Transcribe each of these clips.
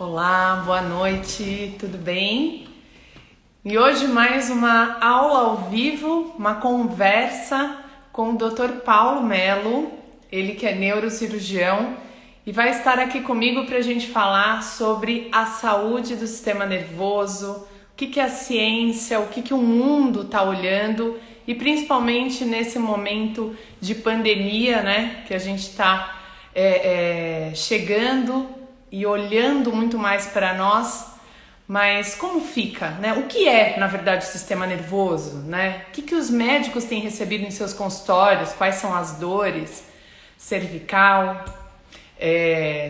Olá, boa noite, tudo bem? E hoje mais uma aula ao vivo, uma conversa com o Dr. Paulo Melo, ele que é neurocirurgião e vai estar aqui comigo para a gente falar sobre a saúde do sistema nervoso, o que é a ciência, o que o mundo está olhando e principalmente nesse momento de pandemia, né, que a gente está chegando e olhando muito mais para nós, mas como fica, né? O que é, na verdade, o sistema nervoso, né? O que os médicos têm recebido em seus consultórios? Quais são as dores? Cervical?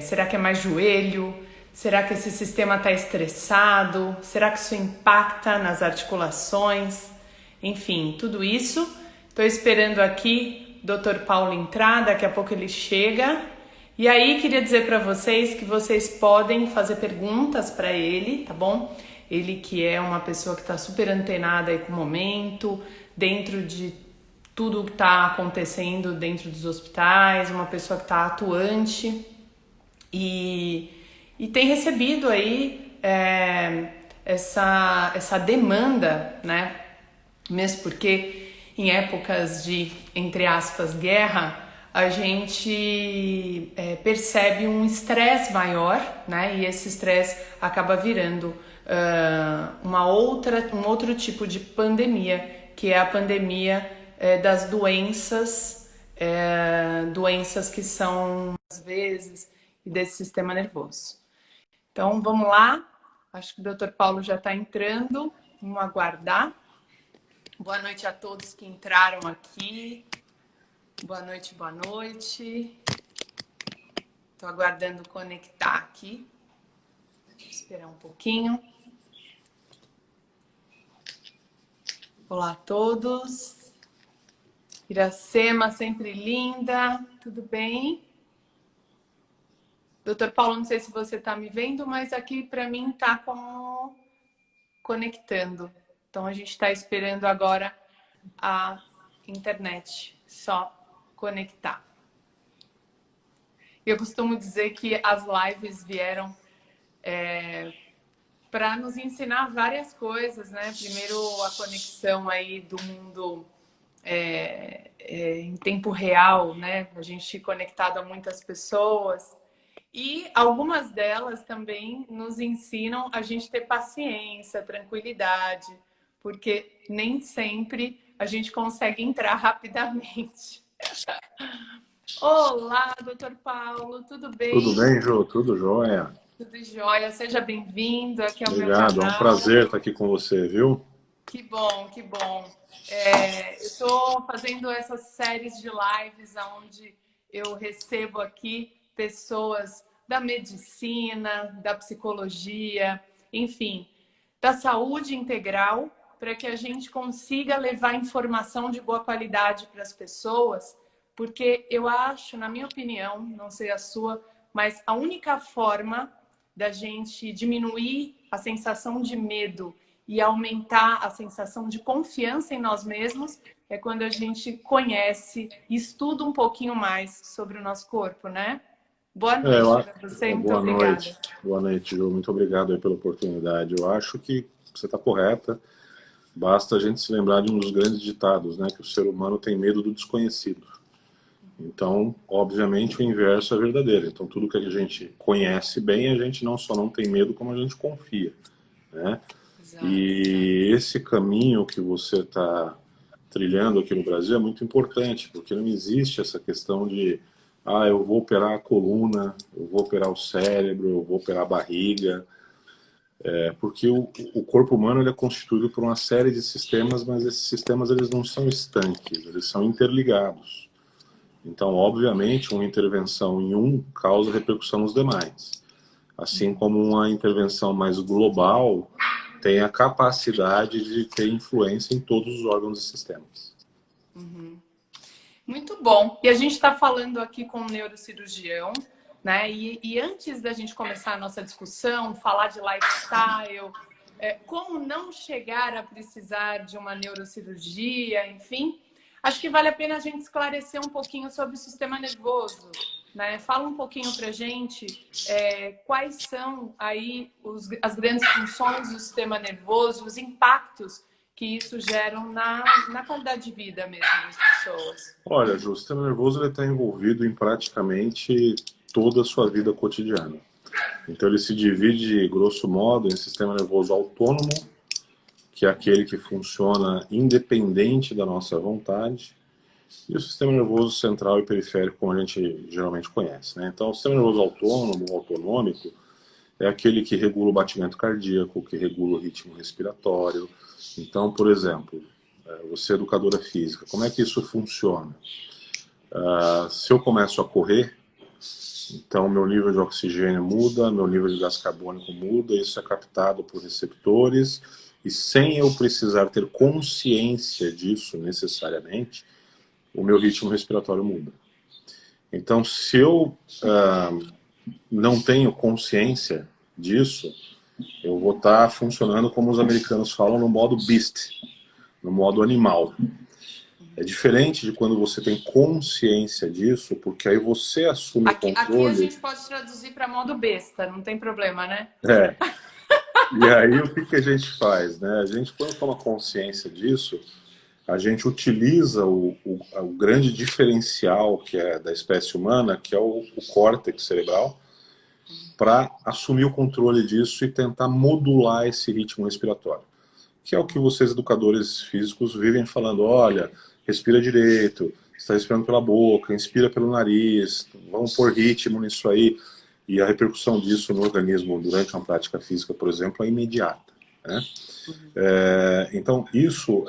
Será que é mais joelho? Será que esse sistema está estressado? Será que isso impacta nas articulações? Enfim, tudo isso. Estou esperando aqui Dr. Paulo entrar, daqui a pouco ele chega. E aí, queria dizer para vocês que vocês podem fazer perguntas para ele, tá bom? Ele que é uma pessoa que está super antenada aí com o momento, dentro de tudo que está acontecendo dentro dos hospitais, uma pessoa que está atuante e tem recebido aí essa demanda, né? Mesmo porque em épocas de, entre aspas, guerra, a gente percebe um estresse maior, né? E esse estresse acaba virando um outro tipo de pandemia, que é a pandemia das doenças, doenças que são, às vezes, desse sistema nervoso. Então, vamos lá. Acho que o Dr. Paulo já está entrando. Vamos aguardar. Boa noite a todos que entraram aqui. Boa noite, boa noite. Estou aguardando conectar aqui. Vou esperar um pouquinho. Olá a todos. Iracema, sempre linda. Tudo bem? Doutor Paulo, não sei se você está me vendo, mas aqui para mim está como conectando. Então a gente está esperando agora a internet só conectar. Eu costumo dizer que as lives vieram para nos ensinar várias coisas, né? Primeiro, a conexão aí do mundo em tempo real, né? A gente conectado a muitas pessoas. E algumas delas também nos ensinam a gente ter paciência, tranquilidade, porque nem sempre a gente consegue entrar rapidamente. Olá, doutor Paulo, tudo Tudo bem? bem, Jô? Tudo jóia? Tudo jóia, seja bem-vindo aqui ao meu Obrigado, é um canal. prazer estar aqui com você, viu? Que bom, que bom. Eu estou fazendo essas séries de lives onde eu recebo aqui pessoas da medicina, da psicologia, enfim, da saúde integral, para que a gente consiga levar informação de boa qualidade para as pessoas, porque eu acho, na minha opinião, não sei a sua, mas a única forma da gente diminuir a sensação de medo e aumentar a sensação de confiança em nós mesmos é quando a gente conhece e estuda um pouquinho mais sobre o nosso corpo, né? Boa noite para você, muito Boa obrigada. noite. Boa noite, Jô. Muito obrigado aí pela oportunidade. Eu acho que você está correta. Basta a gente se lembrar de um dos grandes ditados, né? Que o ser humano tem medo do desconhecido. Então, obviamente, o inverso é verdadeiro. Então, tudo que a gente conhece bem, a gente não só não tem medo, como a gente confia, né? Exato. E esse caminho que você está trilhando aqui no Brasil é muito importante, porque não existe essa questão de eu vou operar a coluna, eu vou operar o cérebro, eu vou operar a barriga, porque o corpo humano ele é constituído por uma série de sistemas, mas esses sistemas eles não são estanques, eles são interligados. Então, obviamente, uma intervenção em um causa repercussão nos demais. Assim como uma intervenção mais global tem a capacidade de ter influência em todos os órgãos e sistemas. Muito bom. E a gente está falando aqui com um neurocirurgião, né? E antes da gente começar a nossa discussão, falar de lifestyle, como não chegar a precisar de uma neurocirurgia, enfim, acho que vale a pena a gente esclarecer um pouquinho sobre o sistema nervoso. né? Fala um pouquinho pra gente quais são aí as grandes funções do sistema nervoso, os impactos que isso geram na qualidade de vida mesmo das pessoas. Olha, Ju, o sistema nervoso está envolvido em praticamente toda a sua vida cotidiana. Então ele se divide, grosso modo, em sistema nervoso autônomo, que é aquele que funciona independente da nossa vontade, e o sistema nervoso central e periférico, como a gente geralmente conhece, né? Então, o sistema nervoso autônomo, autonômico, é aquele que regula o batimento cardíaco, que regula o ritmo respiratório. Então, por exemplo, você é educadora física, como é que isso funciona? Se eu começo a correr, então meu nível de oxigênio muda, meu nível de gás carbônico muda, isso é captado por receptores, e sem eu precisar ter consciência disso necessariamente, o meu ritmo respiratório muda. Então, se eu não tenho consciência disso, eu vou estar funcionando como os americanos falam, no modo beast, no modo animal. É diferente de quando você tem consciência disso, porque aí você assume o controle. Aqui a gente pode traduzir para modo besta, não tem problema, né? E aí o que a gente faz, né? A gente, quando toma consciência disso, a gente utiliza o grande diferencial que é da espécie humana, que é o córtex cerebral, para assumir o controle disso e tentar modular esse ritmo respiratório. Que é o que vocês, educadores físicos, vivem falando: olha, respira direito, está respirando pela boca, inspira pelo nariz, vamos pôr ritmo nisso aí. E a repercussão disso no organismo durante uma prática física, por exemplo, é imediata, né? Então, isso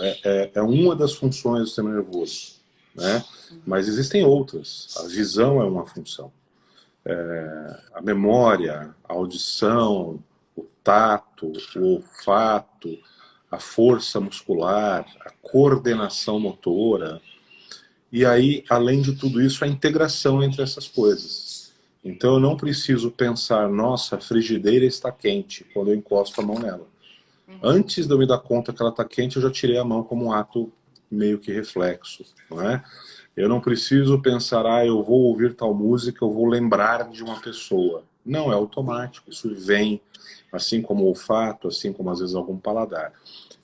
é uma das funções do sistema nervoso, né? Mas existem outras. A visão é uma função. A memória, a audição, o tato, o olfato, a força muscular, a coordenação motora. E aí, além de tudo isso, a integração entre essas coisas. Então eu não preciso pensar: nossa, a frigideira está quente, quando eu encosto a mão nela. Antes de eu me dar conta que ela está quente, eu já tirei a mão como um ato meio que reflexo, não é? Eu não preciso pensar: eu vou ouvir tal música, eu vou lembrar de uma pessoa. Não, é automático, isso vem, assim como o olfato, assim como às vezes algum paladar.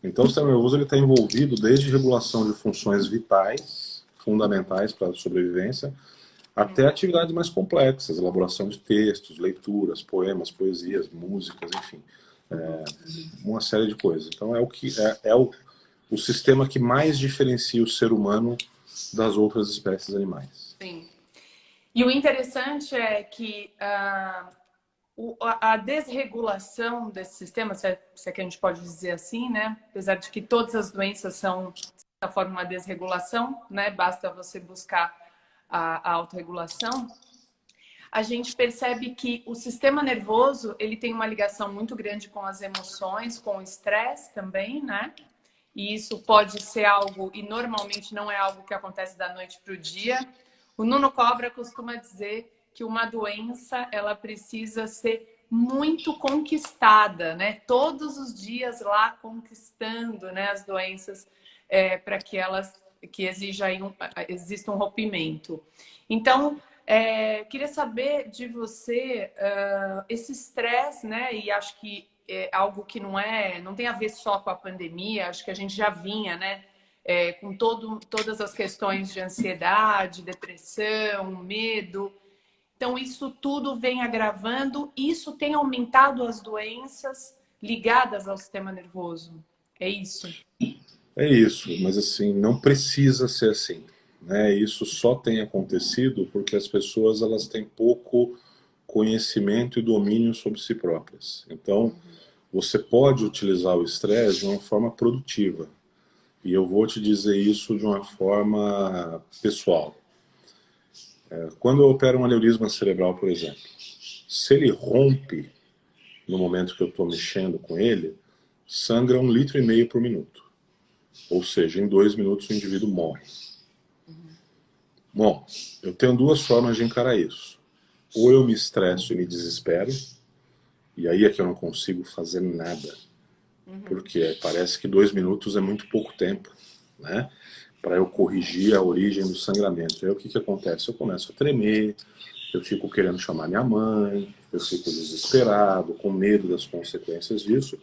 Então o sistema nervoso está envolvido desde regulação de funções vitais, fundamentais para a sobrevivência, até atividades mais complexas, elaboração de textos, leituras, poemas, poesias, músicas, enfim, uma série de coisas. Então o sistema que mais diferencia o ser humano das outras espécies animais. Sim. E o interessante é que a desregulação desse sistema, se é que a gente pode dizer assim, né? Apesar de que todas as doenças são, de certa forma, uma desregulação, né? Basta você buscar a autorregulação. A gente percebe que o sistema nervoso, ele tem uma ligação muito grande com as emoções, com o estresse também, né? E isso pode ser algo, e normalmente não é algo que acontece da noite para o dia. O Nuno Cobra costuma dizer que uma doença, ela precisa ser muito conquistada, né? Todos os dias lá conquistando, né, as doenças para que exista um rompimento. Então, queria saber de você esse estresse, né? E acho que é algo que não tem a ver só com a pandemia, acho que a gente já vinha, né? Com todas as questões de ansiedade, depressão, medo. Então, isso tudo vem agravando, isso tem aumentado as doenças ligadas ao sistema nervoso. É isso? É isso, mas assim, não precisa ser assim, né? Isso só tem acontecido porque as pessoas elas têm pouco conhecimento e domínio sobre si próprias. Então, você pode utilizar o estresse de uma forma produtiva. E eu vou te dizer isso de uma forma pessoal. Quando eu opero um aneurisma cerebral, por exemplo, se ele rompe no momento que eu estou mexendo com ele, sangra 1,5 litro por minuto. Ou seja, em 2 minutos o indivíduo morre. Bom, eu tenho duas formas de encarar isso. Ou eu me estresso e me desespero, e aí é que eu não consigo fazer nada. Porque parece que 2 minutos é muito pouco tempo, né? Para eu corrigir a origem do sangramento. Aí o que acontece? Eu começo a tremer, eu fico querendo chamar minha mãe, eu fico desesperado, com medo das consequências disso,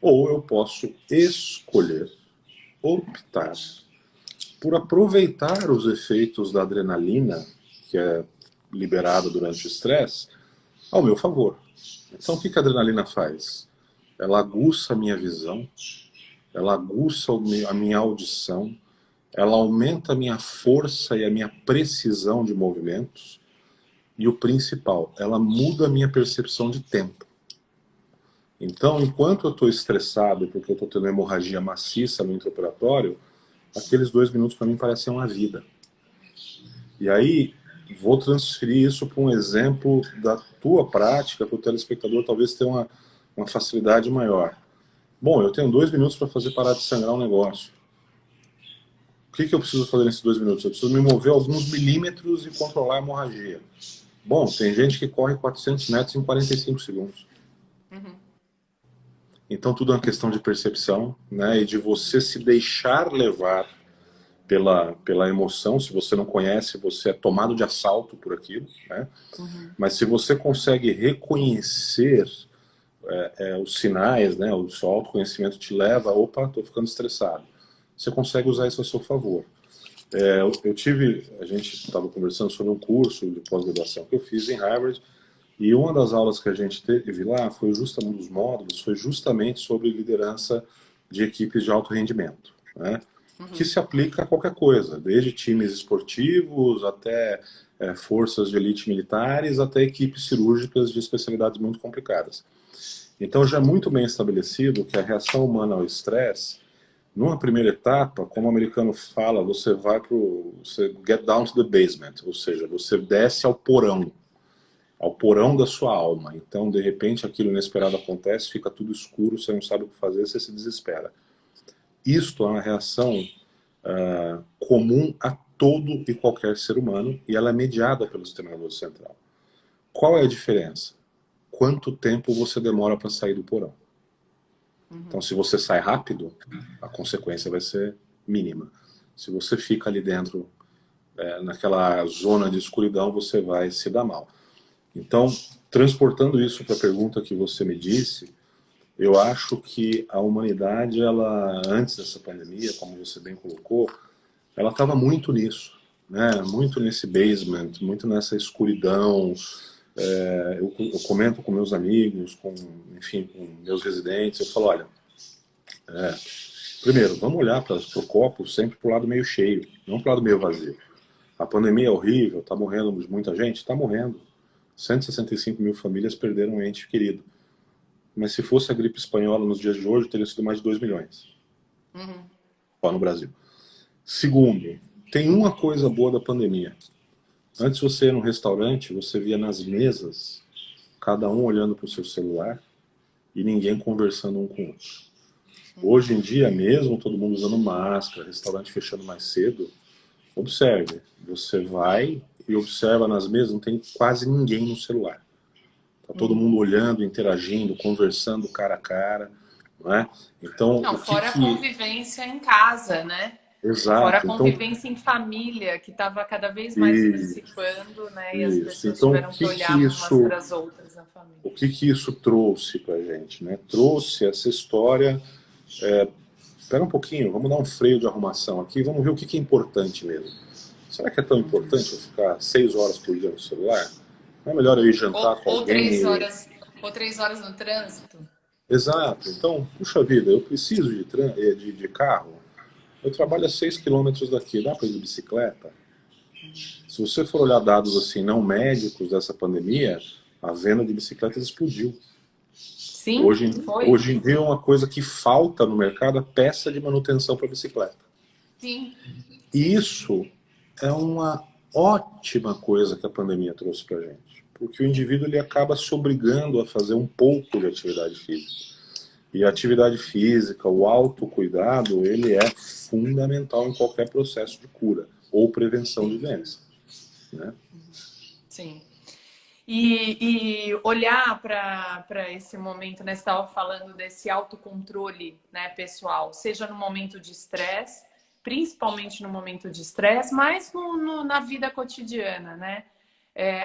ou eu posso escolher, optar por aproveitar os efeitos da adrenalina, que é liberada durante o estresse, ao meu favor. Então, o que a adrenalina faz? Ela aguça a minha visão, ela aguça a minha audição, ela aumenta a minha força e a minha precisão de movimentos, e o principal, ela muda a minha percepção de tempo. Então, enquanto eu estou estressado porque eu estou tendo hemorragia maciça no intraoperatório, aqueles 2 minutos para mim parecem uma vida. E aí, vou transferir isso para um exemplo da tua prática, para o telespectador talvez ter uma facilidade maior. Bom, eu tenho 2 minutos para fazer parar de sangrar um negócio. O que eu preciso fazer nesses 2 minutos? Eu preciso me mover alguns milímetros e controlar a hemorragia. Bom, tem gente que corre 400 metros em 45 segundos. Então tudo é uma questão de percepção, né? E de você se deixar levar pela emoção. Se você não conhece, você é tomado de assalto por aquilo, né? Mas se você consegue reconhecer os sinais, né? O seu autoconhecimento te leva, opa, estou ficando estressado. Você consegue usar isso a seu favor. A gente estava conversando sobre um curso de pós-graduação que eu fiz em Harvard, e uma das aulas que a gente teve lá foi justamente, um dos módulos, foi justamente sobre liderança de equipes de alto rendimento, né? Que se aplica a qualquer coisa, desde times esportivos até forças de elite militares, até equipes cirúrgicas de especialidades muito complicadas. Então já é muito bem estabelecido que a reação humana ao estresse, numa primeira etapa, como o americano fala, você get down to the basement, ou seja, você desce ao porão da sua alma. Então, de repente, aquilo inesperado acontece, fica tudo escuro, você não sabe o que fazer, você se desespera. Isto é uma reação comum a todo e qualquer ser humano, e ela é mediada pelo sistema nervoso central. Qual é a diferença? Quanto tempo você demora para sair do porão? Então, se você sai rápido, a consequência vai ser mínima. Se você fica ali dentro, naquela zona de escuridão, você vai se dar mal. Então, transportando isso para a pergunta que você me disse, eu acho que a humanidade, ela, antes dessa pandemia, como você bem colocou, ela estava muito nisso, né? Muito nesse basement, muito nessa escuridão. Eu comento com meus amigos, enfim, com meus residentes, eu falo, olha, primeiro, vamos olhar para o copo sempre para o lado meio cheio, não para o lado meio vazio. A pandemia é horrível, está morrendo muita gente? Está morrendo. 165 mil famílias perderam um ente querido. Mas se fosse a gripe espanhola nos dias de hoje, teria sido mais de 2 milhões. Só no Brasil. Segundo, tem uma coisa boa da pandemia. Antes você ia num restaurante, você via nas mesas, cada um olhando para o seu celular e ninguém conversando um com o outro. Hoje em dia, mesmo todo mundo usando máscara, restaurante fechando mais cedo, observe, você vai e observa nas mesas, não tem quase ninguém no celular. Tá todo mundo olhando, interagindo, conversando cara a cara, não é? Então, não, fora a convivência em casa, né? Exato. Fora a convivência em família, que estava cada vez mais se dissipando, né? E as pessoas então, tiveram que olhar umas para as outras na família. O que isso trouxe pra gente, né? Trouxe essa história... Espera um pouquinho, vamos dar um freio de arrumação aqui, vamos ver o que é importante mesmo. Será que é tão importante eu ficar 6 horas por dia no celular? Não é melhor eu ir jantar com alguém? Ou 3 horas no trânsito? Exato. Então, puxa vida, eu preciso de carro. Eu trabalho a 6 quilômetros daqui, dá para ir de bicicleta? Se você for olhar dados assim não médicos dessa pandemia, a venda de bicicletas explodiu. Sim, hoje em dia é uma coisa que falta no mercado, a peça de manutenção para bicicleta. Sim. E isso é uma ótima coisa que a pandemia trouxe para a gente, porque o indivíduo ele acaba se obrigando a fazer um pouco de atividade física. E a atividade física, o autocuidado, ele é fundamental em qualquer processo de cura ou prevenção de doença, né? Sim. E olhar para esse momento, né? Você estava falando desse autocontrole, né, pessoal, seja no momento de estresse, principalmente no momento de estresse, mas na vida cotidiana, né?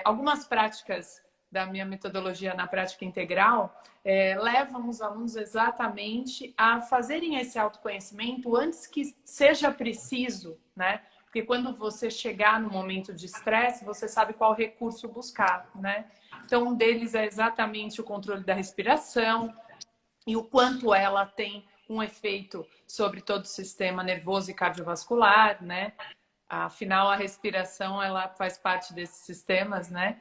Algumas práticas da minha metodologia na prática integral levam os alunos exatamente a fazerem esse autoconhecimento antes que seja preciso, né? Porque quando você chegar no momento de estresse, você sabe qual recurso buscar, né? Então, um deles é exatamente o controle da respiração e o quanto ela tem um efeito sobre todo o sistema nervoso e cardiovascular, né? Afinal, a respiração, ela faz parte desses sistemas, né?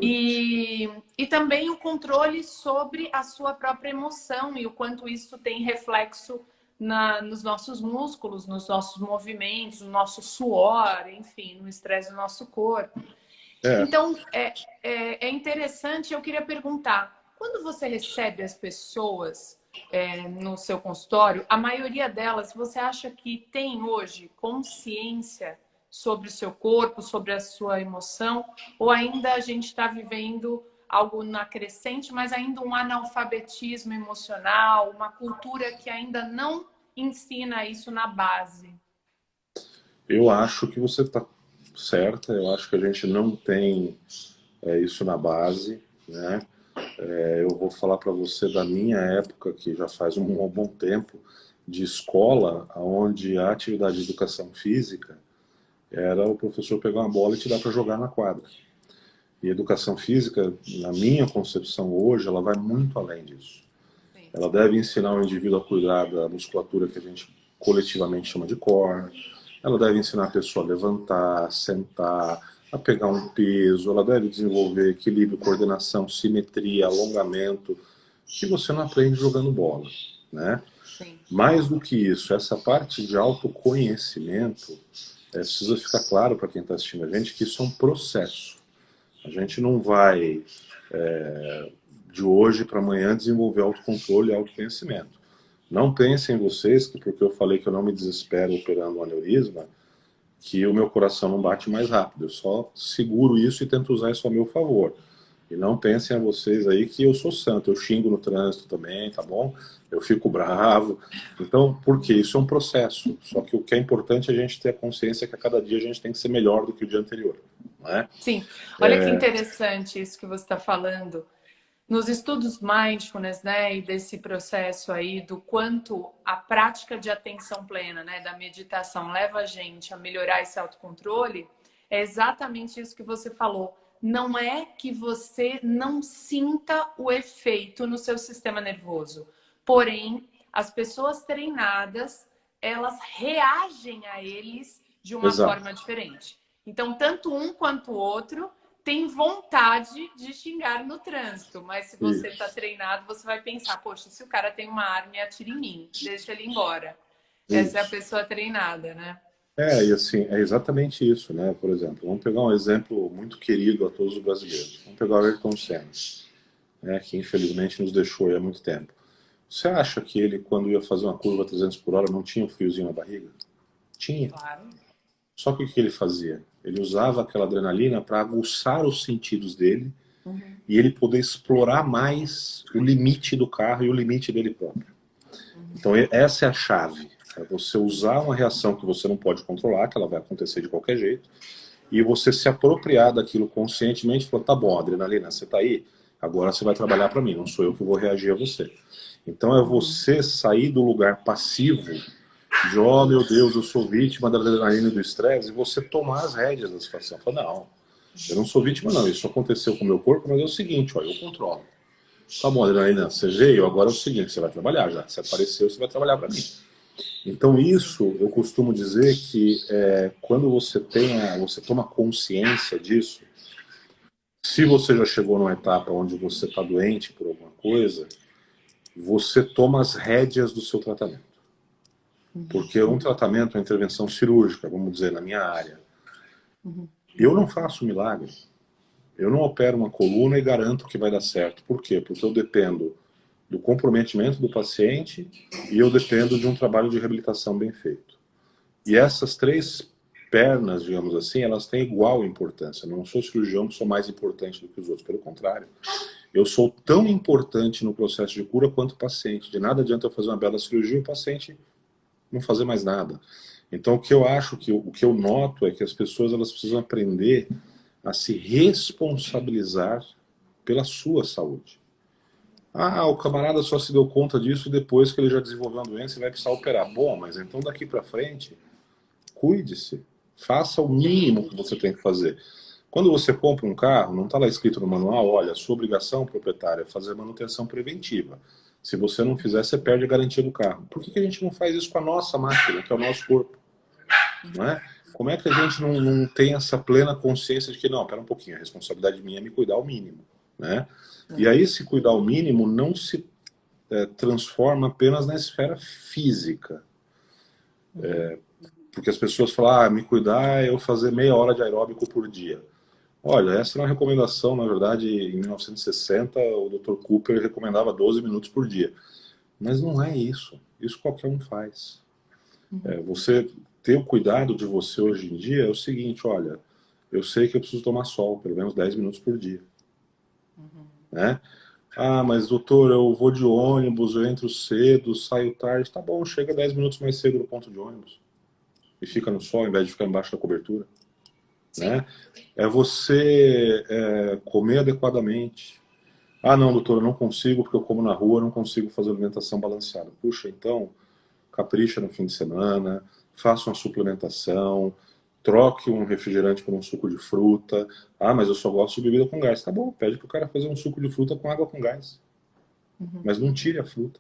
E também o controle sobre a sua própria emoção e o quanto isso tem reflexo nos nossos músculos, nos nossos movimentos, no nosso suor, enfim, no estresse do nosso corpo. Então, é interessante, eu queria perguntar, quando você recebe as pessoas no seu consultório, a maioria delas, você acha que tem hoje consciência sobre o seu corpo, sobre a sua emoção, ou ainda a gente está vivendo algo na crescente, mas ainda um analfabetismo emocional, uma cultura que ainda não ensina isso na base? Eu acho que você está certa, eu acho que a gente não tem isso na base, né? Eu vou falar para você da minha época, que já faz um bom tempo, de escola, onde a atividade de educação física era o professor pegar uma bola e te dar para jogar na quadra. E educação física, na minha concepção hoje, ela vai muito além disso. Sim. Ela deve ensinar o indivíduo a cuidar da musculatura que a gente coletivamente chama de core. Ela deve ensinar a pessoa a levantar, a sentar, a pegar um peso. Ela deve desenvolver equilíbrio, coordenação, simetria, alongamento, que você não aprende jogando bola, né? Sim. Mais do que isso, essa parte de autoconhecimento, precisa ficar claro para quem está assistindo a gente que isso é um processo. A gente não vai, de hoje para amanhã, desenvolver autocontrole e autoconhecimento. Não pensem vocês que porque eu falei que eu não me desespero operando um aneurisma, que o meu coração não bate mais rápido. Eu só seguro isso e tento usar isso a meu favor. E não pensem a vocês aí que eu sou santo, eu xingo no trânsito também, tá bom? Eu fico bravo. Então, por quê? Isso é um processo. Só que o que é importante é a gente ter a consciência que a cada dia a gente tem que ser melhor do que o dia anterior, não é? Sim. Olha que interessante isso que você está falando. Nos estudos mindfulness, né, e desse processo aí do quanto a prática de atenção plena, né, da meditação leva a gente a melhorar esse autocontrole, é exatamente isso que você falou. Não é que você não sinta o efeito no seu sistema nervoso. Porém, as pessoas treinadas, elas reagem a eles de uma Exato. forma diferente. Então, tanto um quanto o outro tem vontade de xingar no trânsito, mas se você está treinado, você vai pensar, poxa, se o cara tem uma arma e atira em mim, deixa ele embora. Essa é a pessoa treinada, né? E assim, é exatamente isso, né? Por exemplo, vamos pegar um exemplo muito querido a todos os brasileiros. Vamos pegar o Ayrton Senna, né, que infelizmente nos deixou aí há muito tempo. Você acha que ele, quando ia fazer uma curva a 300 por hora, não tinha um friozinho na barriga? Tinha. Claro. Só que o que ele fazia? Ele usava aquela adrenalina para aguçar os sentidos dele e ele poder explorar mais o limite do carro e o limite dele próprio. Então essa é a chave. É você usar uma reação que você não pode controlar, que ela vai acontecer de qualquer jeito, e você se apropriar daquilo conscientemente e falar, tá bom, adrenalina, você tá aí, agora você vai trabalhar para mim, não sou eu que vou reagir a você. Então é você sair do lugar passivo de, oh meu Deus, eu sou vítima da adrenalina e do estresse, e você tomar as rédeas da situação. Fala, não, eu não sou vítima não, isso aconteceu com o meu corpo, mas é o seguinte, ó, eu controlo. Tá bom, adrenalina, você veio, agora é o seguinte, você vai trabalhar já, você apareceu, você vai trabalhar para mim. Então isso, eu costumo dizer que quando você toma consciência disso, se você já chegou numa etapa onde você está doente por alguma coisa, você toma as rédeas do seu tratamento. Porque um tratamento é uma intervenção cirúrgica, vamos dizer, na minha área. Eu não faço milagre. Eu não opero uma coluna e garanto que vai dar certo. Por quê? Porque eu dependo do comprometimento do paciente e eu dependo de um trabalho de reabilitação bem feito. E essas três pernas, digamos assim, elas têm igual importância. Eu não sou cirurgião que sou mais importante do que os outros. Pelo contrário, eu sou tão importante no processo de cura quanto o paciente. De nada adianta eu fazer uma bela cirurgia e o paciente não fazer mais nada. Então, o que eu acho, o que eu noto é que as pessoas elas precisam aprender a se responsabilizar pela sua saúde. Ah, o camarada só se deu conta disso depois que ele já desenvolveu uma doença e vai precisar operar. Bom, mas então daqui para frente, cuide-se. Faça o mínimo que você tem que fazer. Quando você compra um carro, não está lá escrito no manual, olha, sua obrigação proprietária é fazer manutenção preventiva. Se você não fizer, você perde a garantia do carro. Por que a gente não faz isso com a nossa máquina, que é o nosso corpo? Não é? Como é que a gente não tem essa plena consciência de que, não, pera um pouquinho, a responsabilidade minha é me cuidar ao mínimo, né? E aí, se cuidar ao mínimo, não se transforma apenas na esfera física. Porque as pessoas falam, me cuidar é eu fazer meia hora de aeróbico por dia. Olha, essa é uma recomendação, na verdade, em 1960, o Dr. Cooper recomendava 12 minutos por dia. Mas não é isso. Isso qualquer um faz. Você ter o cuidado de você hoje em dia é o seguinte, olha, eu sei que eu preciso tomar sol, pelo menos 10 minutos por dia. Né? Ah, mas doutor, eu vou de ônibus, eu entro cedo, saio tarde. Tá bom, chega 10 minutos mais cedo no ponto de ônibus. E fica no sol, ao invés de ficar embaixo da cobertura. Né? É você comer adequadamente. Ah, não, doutor, eu não consigo porque eu como na rua, eu não consigo fazer alimentação balanceada. Puxa, então, capricha no fim de semana, faça uma suplementação, troque um refrigerante por um suco de fruta. Ah, mas eu só gosto de bebida com gás. Tá bom, pede pro cara fazer um suco de fruta com água com gás. Mas não tire a fruta.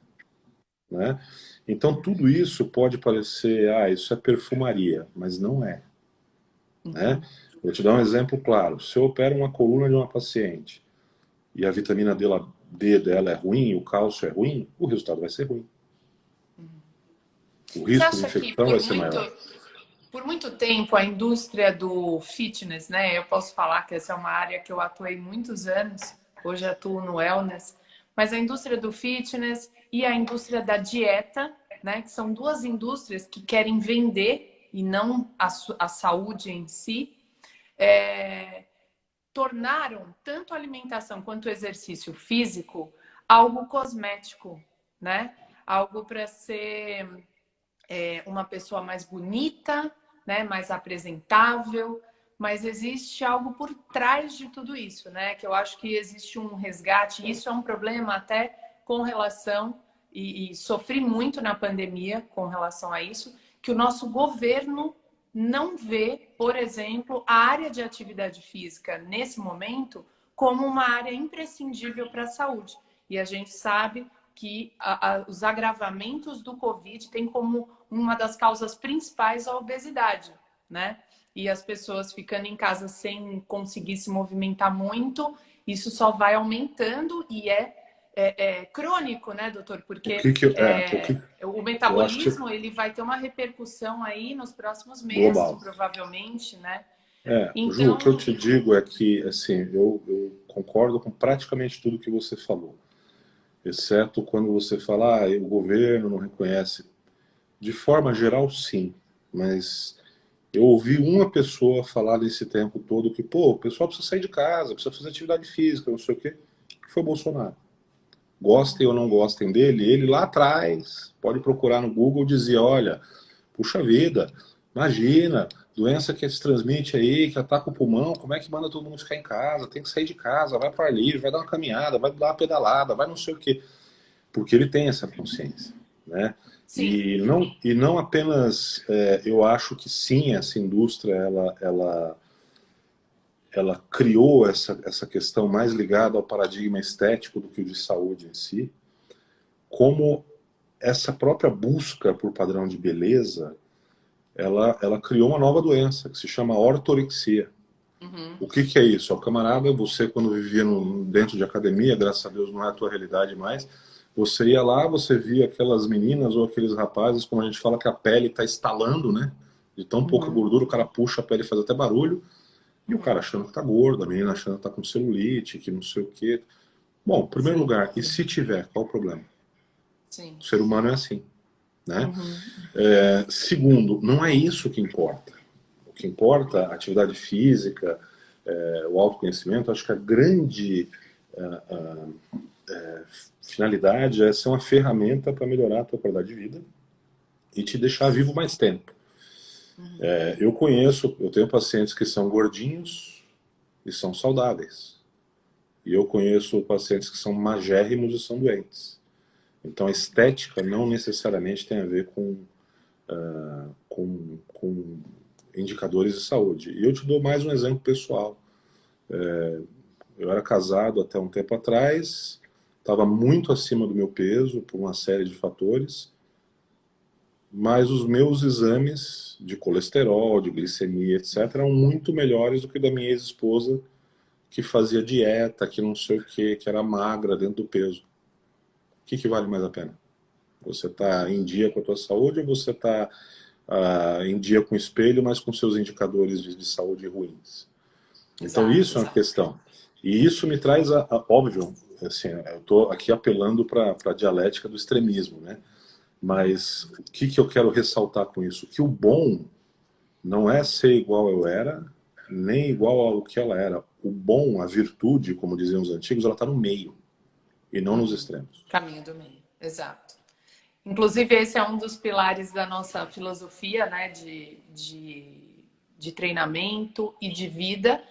Né? Então, tudo isso pode parecer, isso é perfumaria, mas não é. Né? Vou te dar um exemplo claro. Se eu opero uma coluna de uma paciente e a vitamina D dela é ruim, o cálcio é ruim, o resultado vai ser ruim. O risco de infecção vai ser maior. Por muito tempo, a indústria do fitness, né? Eu posso falar que essa é uma área que eu atuei muitos anos, hoje atuo no wellness, mas a indústria do fitness e a indústria da dieta, né? Que são duas indústrias que querem vender e não a saúde em si, tornaram tanto a alimentação quanto o exercício físico algo cosmético, né? Algo para ser uma pessoa mais bonita, né, mais apresentável, mas existe algo por trás de tudo isso, né? Que eu acho que existe um resgate, e isso é um problema até com relação, e sofri muito na pandemia com relação a isso, que o nosso governo não vê, por exemplo, a área de atividade física nesse momento como uma área imprescindível para a saúde. E a gente sabe que os agravamentos do Covid têm como uma das causas principais a obesidade, né? E as pessoas ficando em casa sem conseguir se movimentar muito, isso só vai aumentando e é crônico, né, doutor? Porque o metabolismo ele vai ter uma repercussão aí nos próximos meses, global, provavelmente, né? Então... Ju, o que eu te digo é que, assim, eu concordo com praticamente tudo que você falou. Exceto quando você fala, o governo não reconhece. De forma geral, sim. Mas eu ouvi uma pessoa falar nesse tempo todo que, o pessoal precisa sair de casa, precisa fazer atividade física, não sei o quê. Que foi o Bolsonaro. Gostem ou não gostem dele, ele lá atrás, pode procurar no Google, dizia, olha, puxa vida, imagina, doença que se transmite aí, que ataca o pulmão, como é que manda todo mundo ficar em casa? Tem que sair de casa, vai para ar livre, vai dar uma caminhada, vai dar uma pedalada, vai não sei o quê. Porque ele tem essa consciência, né? E não apenas, eu acho que sim, essa indústria, ela criou essa questão mais ligada ao paradigma estético do que o de saúde em si, como essa própria busca por padrão de beleza, ela criou uma nova doença, que se chama ortorexia. O que é isso? Camarada, você quando vivia dentro de academia, graças a Deus não é a tua realidade mais, você ia lá, você via aquelas meninas ou aqueles rapazes, como a gente fala que a pele está estalando, né? De tão pouca gordura, o cara puxa a pele e faz até barulho, e o cara achando que tá gordo, a menina achando que tá com celulite, que não sei o quê. Bom, em primeiro lugar, e se tiver, qual o problema? Sim. O ser humano é assim, né? Segundo, não é isso que importa. O que importa, a atividade física, o autoconhecimento, acho que a grande finalidade é ser uma ferramenta para melhorar a tua qualidade de vida e te deixar vivo mais tempo. Eu tenho pacientes que são gordinhos, e são saudáveis. E eu conheço pacientes que são magérrimos e são doentes. Então a estética não necessariamente tem a ver com indicadores de saúde. E eu te dou mais um exemplo pessoal. Eu era casado até um tempo atrás, estava muito acima do meu peso por uma série de fatores, mas os meus exames de colesterol, de glicemia, etc., eram muito melhores do que da minha ex-esposa, que fazia dieta, que não sei o quê, que era magra dentro do peso. O que vale mais a pena? Você está em dia com a tua saúde ou você está em dia com o espelho, mas com seus indicadores de saúde ruins? Então Exato, isso é uma exato. questão. E isso me traz, óbvio, assim, eu estou aqui apelando para a dialética do extremismo, né? Mas o que eu quero ressaltar com isso? Que o bom não é ser igual eu era, nem igual ao que ela era. O bom, a virtude, como diziam os antigos, ela está no meio e não nos extremos. Caminho do meio, exato. Inclusive, esse é um dos pilares da nossa filosofia, né, de treinamento e de vida.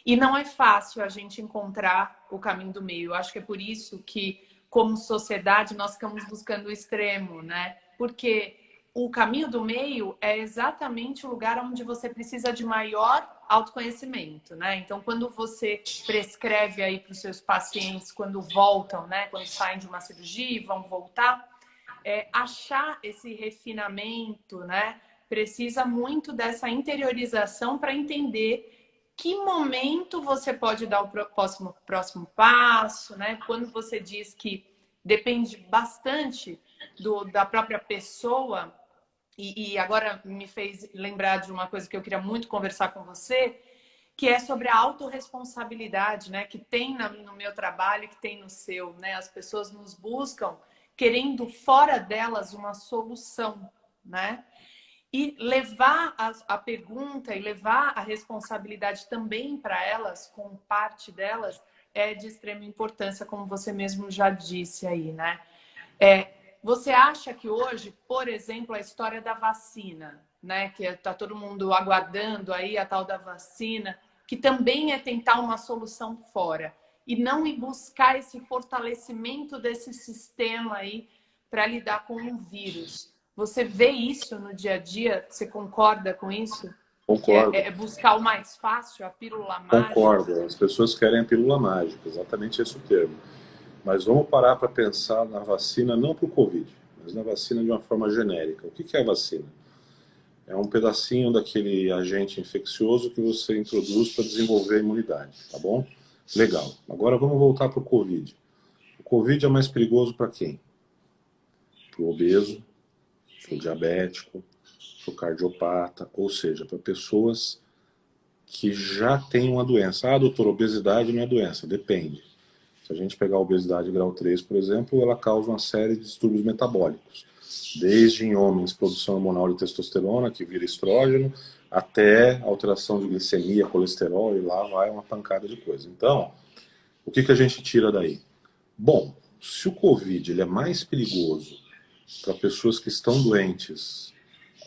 E não é fácil a gente encontrar o caminho do meio. Eu acho que é por isso que, como sociedade, nós ficamos buscando o extremo, né? Porque o caminho do meio é exatamente o lugar onde você precisa de maior autoconhecimento, né? Então, quando você prescreve aí para os seus pacientes, quando voltam, né? Quando saem de uma cirurgia e vão voltar, achar esse refinamento, né? Precisa muito dessa interiorização para entender que momento você pode dar o próximo passo, né? Quando você diz que depende bastante da própria pessoa, e agora me fez lembrar de uma coisa que eu queria muito conversar com você, que é sobre a autorresponsabilidade, né? Que tem no meu trabalho, que tem no seu, né? As pessoas nos buscam querendo fora delas uma solução, né? E levar a pergunta e levar a responsabilidade também para elas, com parte delas, é de extrema importância, como você mesmo já disse aí, né? Você acha que hoje, por exemplo, a história da vacina, né? Que está todo mundo aguardando aí a tal da vacina, que também é tentar uma solução fora e não ir buscar esse fortalecimento desse sistema aí para lidar com um vírus. Você vê isso no dia a dia? Você concorda com isso? Que Concordo, é buscar o mais fácil, a pílula mágica? concordo. As pessoas querem a pílula mágica, exatamente esse o termo. Mas vamos parar para pensar na vacina, não para o Covid, mas na vacina de uma forma genérica. O que é a vacina? É um pedacinho daquele agente infeccioso que você introduz para desenvolver a imunidade, tá bom? Legal. Agora vamos voltar para o Covid. O Covid é mais perigoso para quem? Para o obeso, para o diabético, para o cardiopata, ou seja, para pessoas que já têm uma doença. Ah, doutor, obesidade não é doença. Depende. Se a gente pegar a obesidade grau 3, por exemplo, ela causa uma série de distúrbios metabólicos. Desde em homens, produção hormonal de testosterona, que vira estrógeno, até alteração de glicemia, colesterol, e lá vai uma pancada de coisa. Então, o que a gente tira daí? Bom, se o Covid ele é mais perigoso para pessoas que estão doentes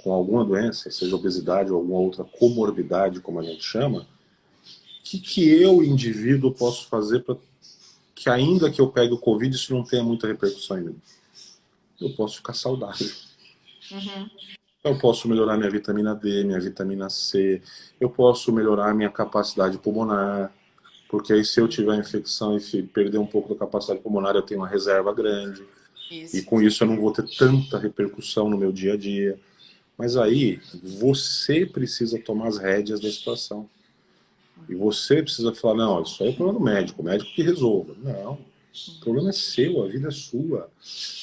com alguma doença, seja obesidade ou alguma outra comorbidade, como a gente chama, o que eu, indivíduo, posso fazer para que ainda que eu pegue o Covid, isso não tenha muita repercussão em mim? Eu posso ficar saudável. Uhum. Eu posso melhorar minha vitamina D, minha vitamina C, eu posso melhorar minha capacidade pulmonar, porque aí se eu tiver infecção e perder um pouco da capacidade pulmonar, eu tenho uma reserva grande, e Isso. com isso eu não vou ter tanta repercussão no meu dia a dia. Mas aí você precisa tomar as rédeas da situação. E você precisa falar, não, isso aí é problema do médico, o médico que resolva. Não, o problema é seu, a vida é sua.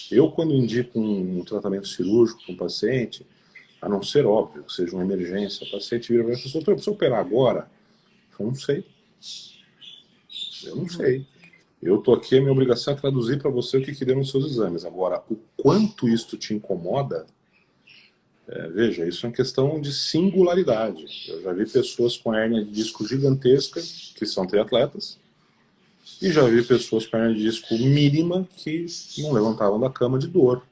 Eu, quando indico um tratamento cirúrgico para um paciente, a não ser óbvio que seja uma emergência, o paciente vira para mim e fala, doutor, eu preciso operar agora? Eu não sei. Eu não sei. Eu estou aqui, a minha obrigação é traduzir para você o que deu nos seus exames. Agora, o quanto isto te incomoda, veja, isso é uma questão de singularidade. Eu já vi pessoas com hérnia de disco gigantesca, que são triatletas, e já vi pessoas com hérnia de disco mínima que não levantavam da cama de dor.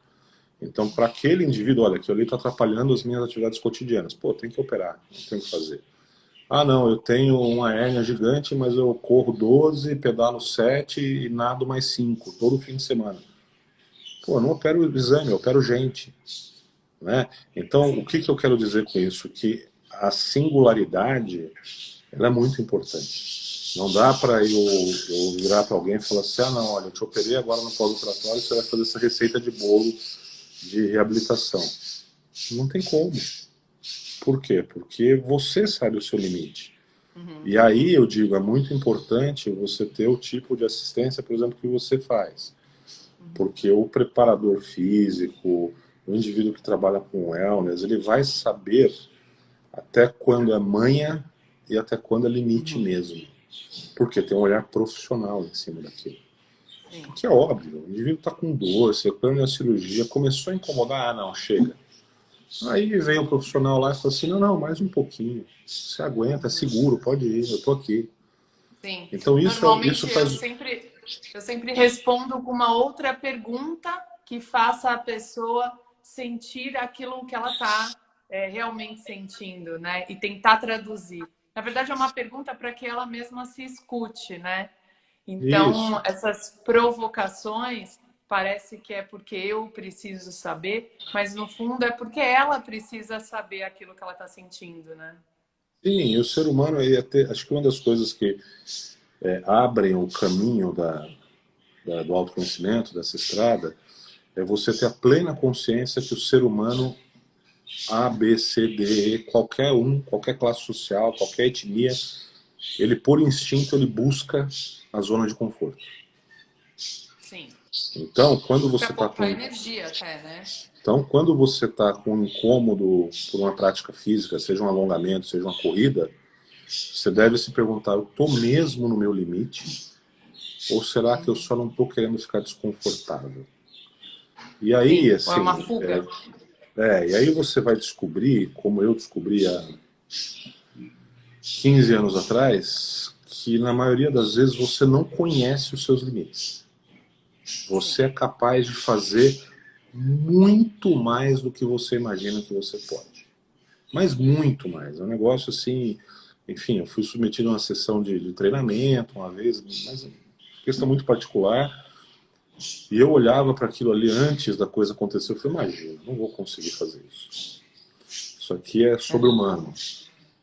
Então, para aquele indivíduo, olha, aquilo ali está atrapalhando as minhas atividades cotidianas. Pô, tem que operar, não tem o que fazer. Ah, não, eu tenho uma hérnia gigante, mas eu corro 12, pedalo 7 e nado mais 5 todo fim de semana. Pô, eu não opero exame, eu opero gente, né? Então, o que que eu quero dizer com isso? Que a singularidade, ela é muito importante. Não dá para eu virar para alguém e falar assim, ah, não, olha, eu te operei agora no pós-operatório, você vai fazer essa receita de bolo de reabilitação. Não tem como. Por quê? Porque você sabe o seu limite. Uhum. E aí eu digo, é muito importante você ter o tipo de assistência, por exemplo, que você faz. Uhum. Porque o preparador físico, o indivíduo que trabalha com wellness, ele vai saber até quando é manha e até quando é limite Uhum. mesmo. Porque tem um olhar profissional em cima daquilo. Sim. Porque é óbvio, o indivíduo está com dor, você plano a cirurgia, começou a incomodar, ah não, chega. Aí vem o profissional lá e fala assim, não, não, mais um pouquinho. Você aguenta, é Uhum. seguro, pode ir, eu tô aqui. Sim. Então isso Normalmente faz. eu sempre respondo com uma outra pergunta que faça a pessoa sentir aquilo que ela está realmente sentindo, né? E tentar traduzir. Na verdade, é uma pergunta para que ela mesma se escute, né? Então, Isso. essas provocações parece que é porque eu preciso saber, mas no fundo é porque ela precisa saber aquilo que ela está sentindo, né? Sim, e o ser humano, acho que uma das coisas que abrem o caminho do autoconhecimento, dessa estrada, é você ter a plena consciência que o ser humano, A, B, C, D, E, qualquer um, qualquer classe social, qualquer etnia, ele por instinto ele busca a zona de conforto. Sim. Então, quando Para você está poupar com energia até, né? Então, quando você está com um incômodo por uma prática física, seja um alongamento, seja uma corrida, você deve se perguntar: eu estou mesmo no meu limite? Ou será que eu Uhum. só não estou querendo ficar desconfortável? E aí, Sim. Ou é uma assim, fuga? e aí você vai descobrir, como eu descobri há 15 anos atrás, que na maioria das vezes você não conhece os seus limites. Sim. Você é capaz de fazer muito mais do que você imagina que você pode. Mas muito mais. É um negócio assim. Enfim, eu fui submetido a uma sessão de treinamento uma vez, mas questão muito particular. E eu olhava para aquilo ali antes da coisa acontecer. Eu falei, imagina, não vou conseguir fazer isso. Isso aqui é sobre-humano.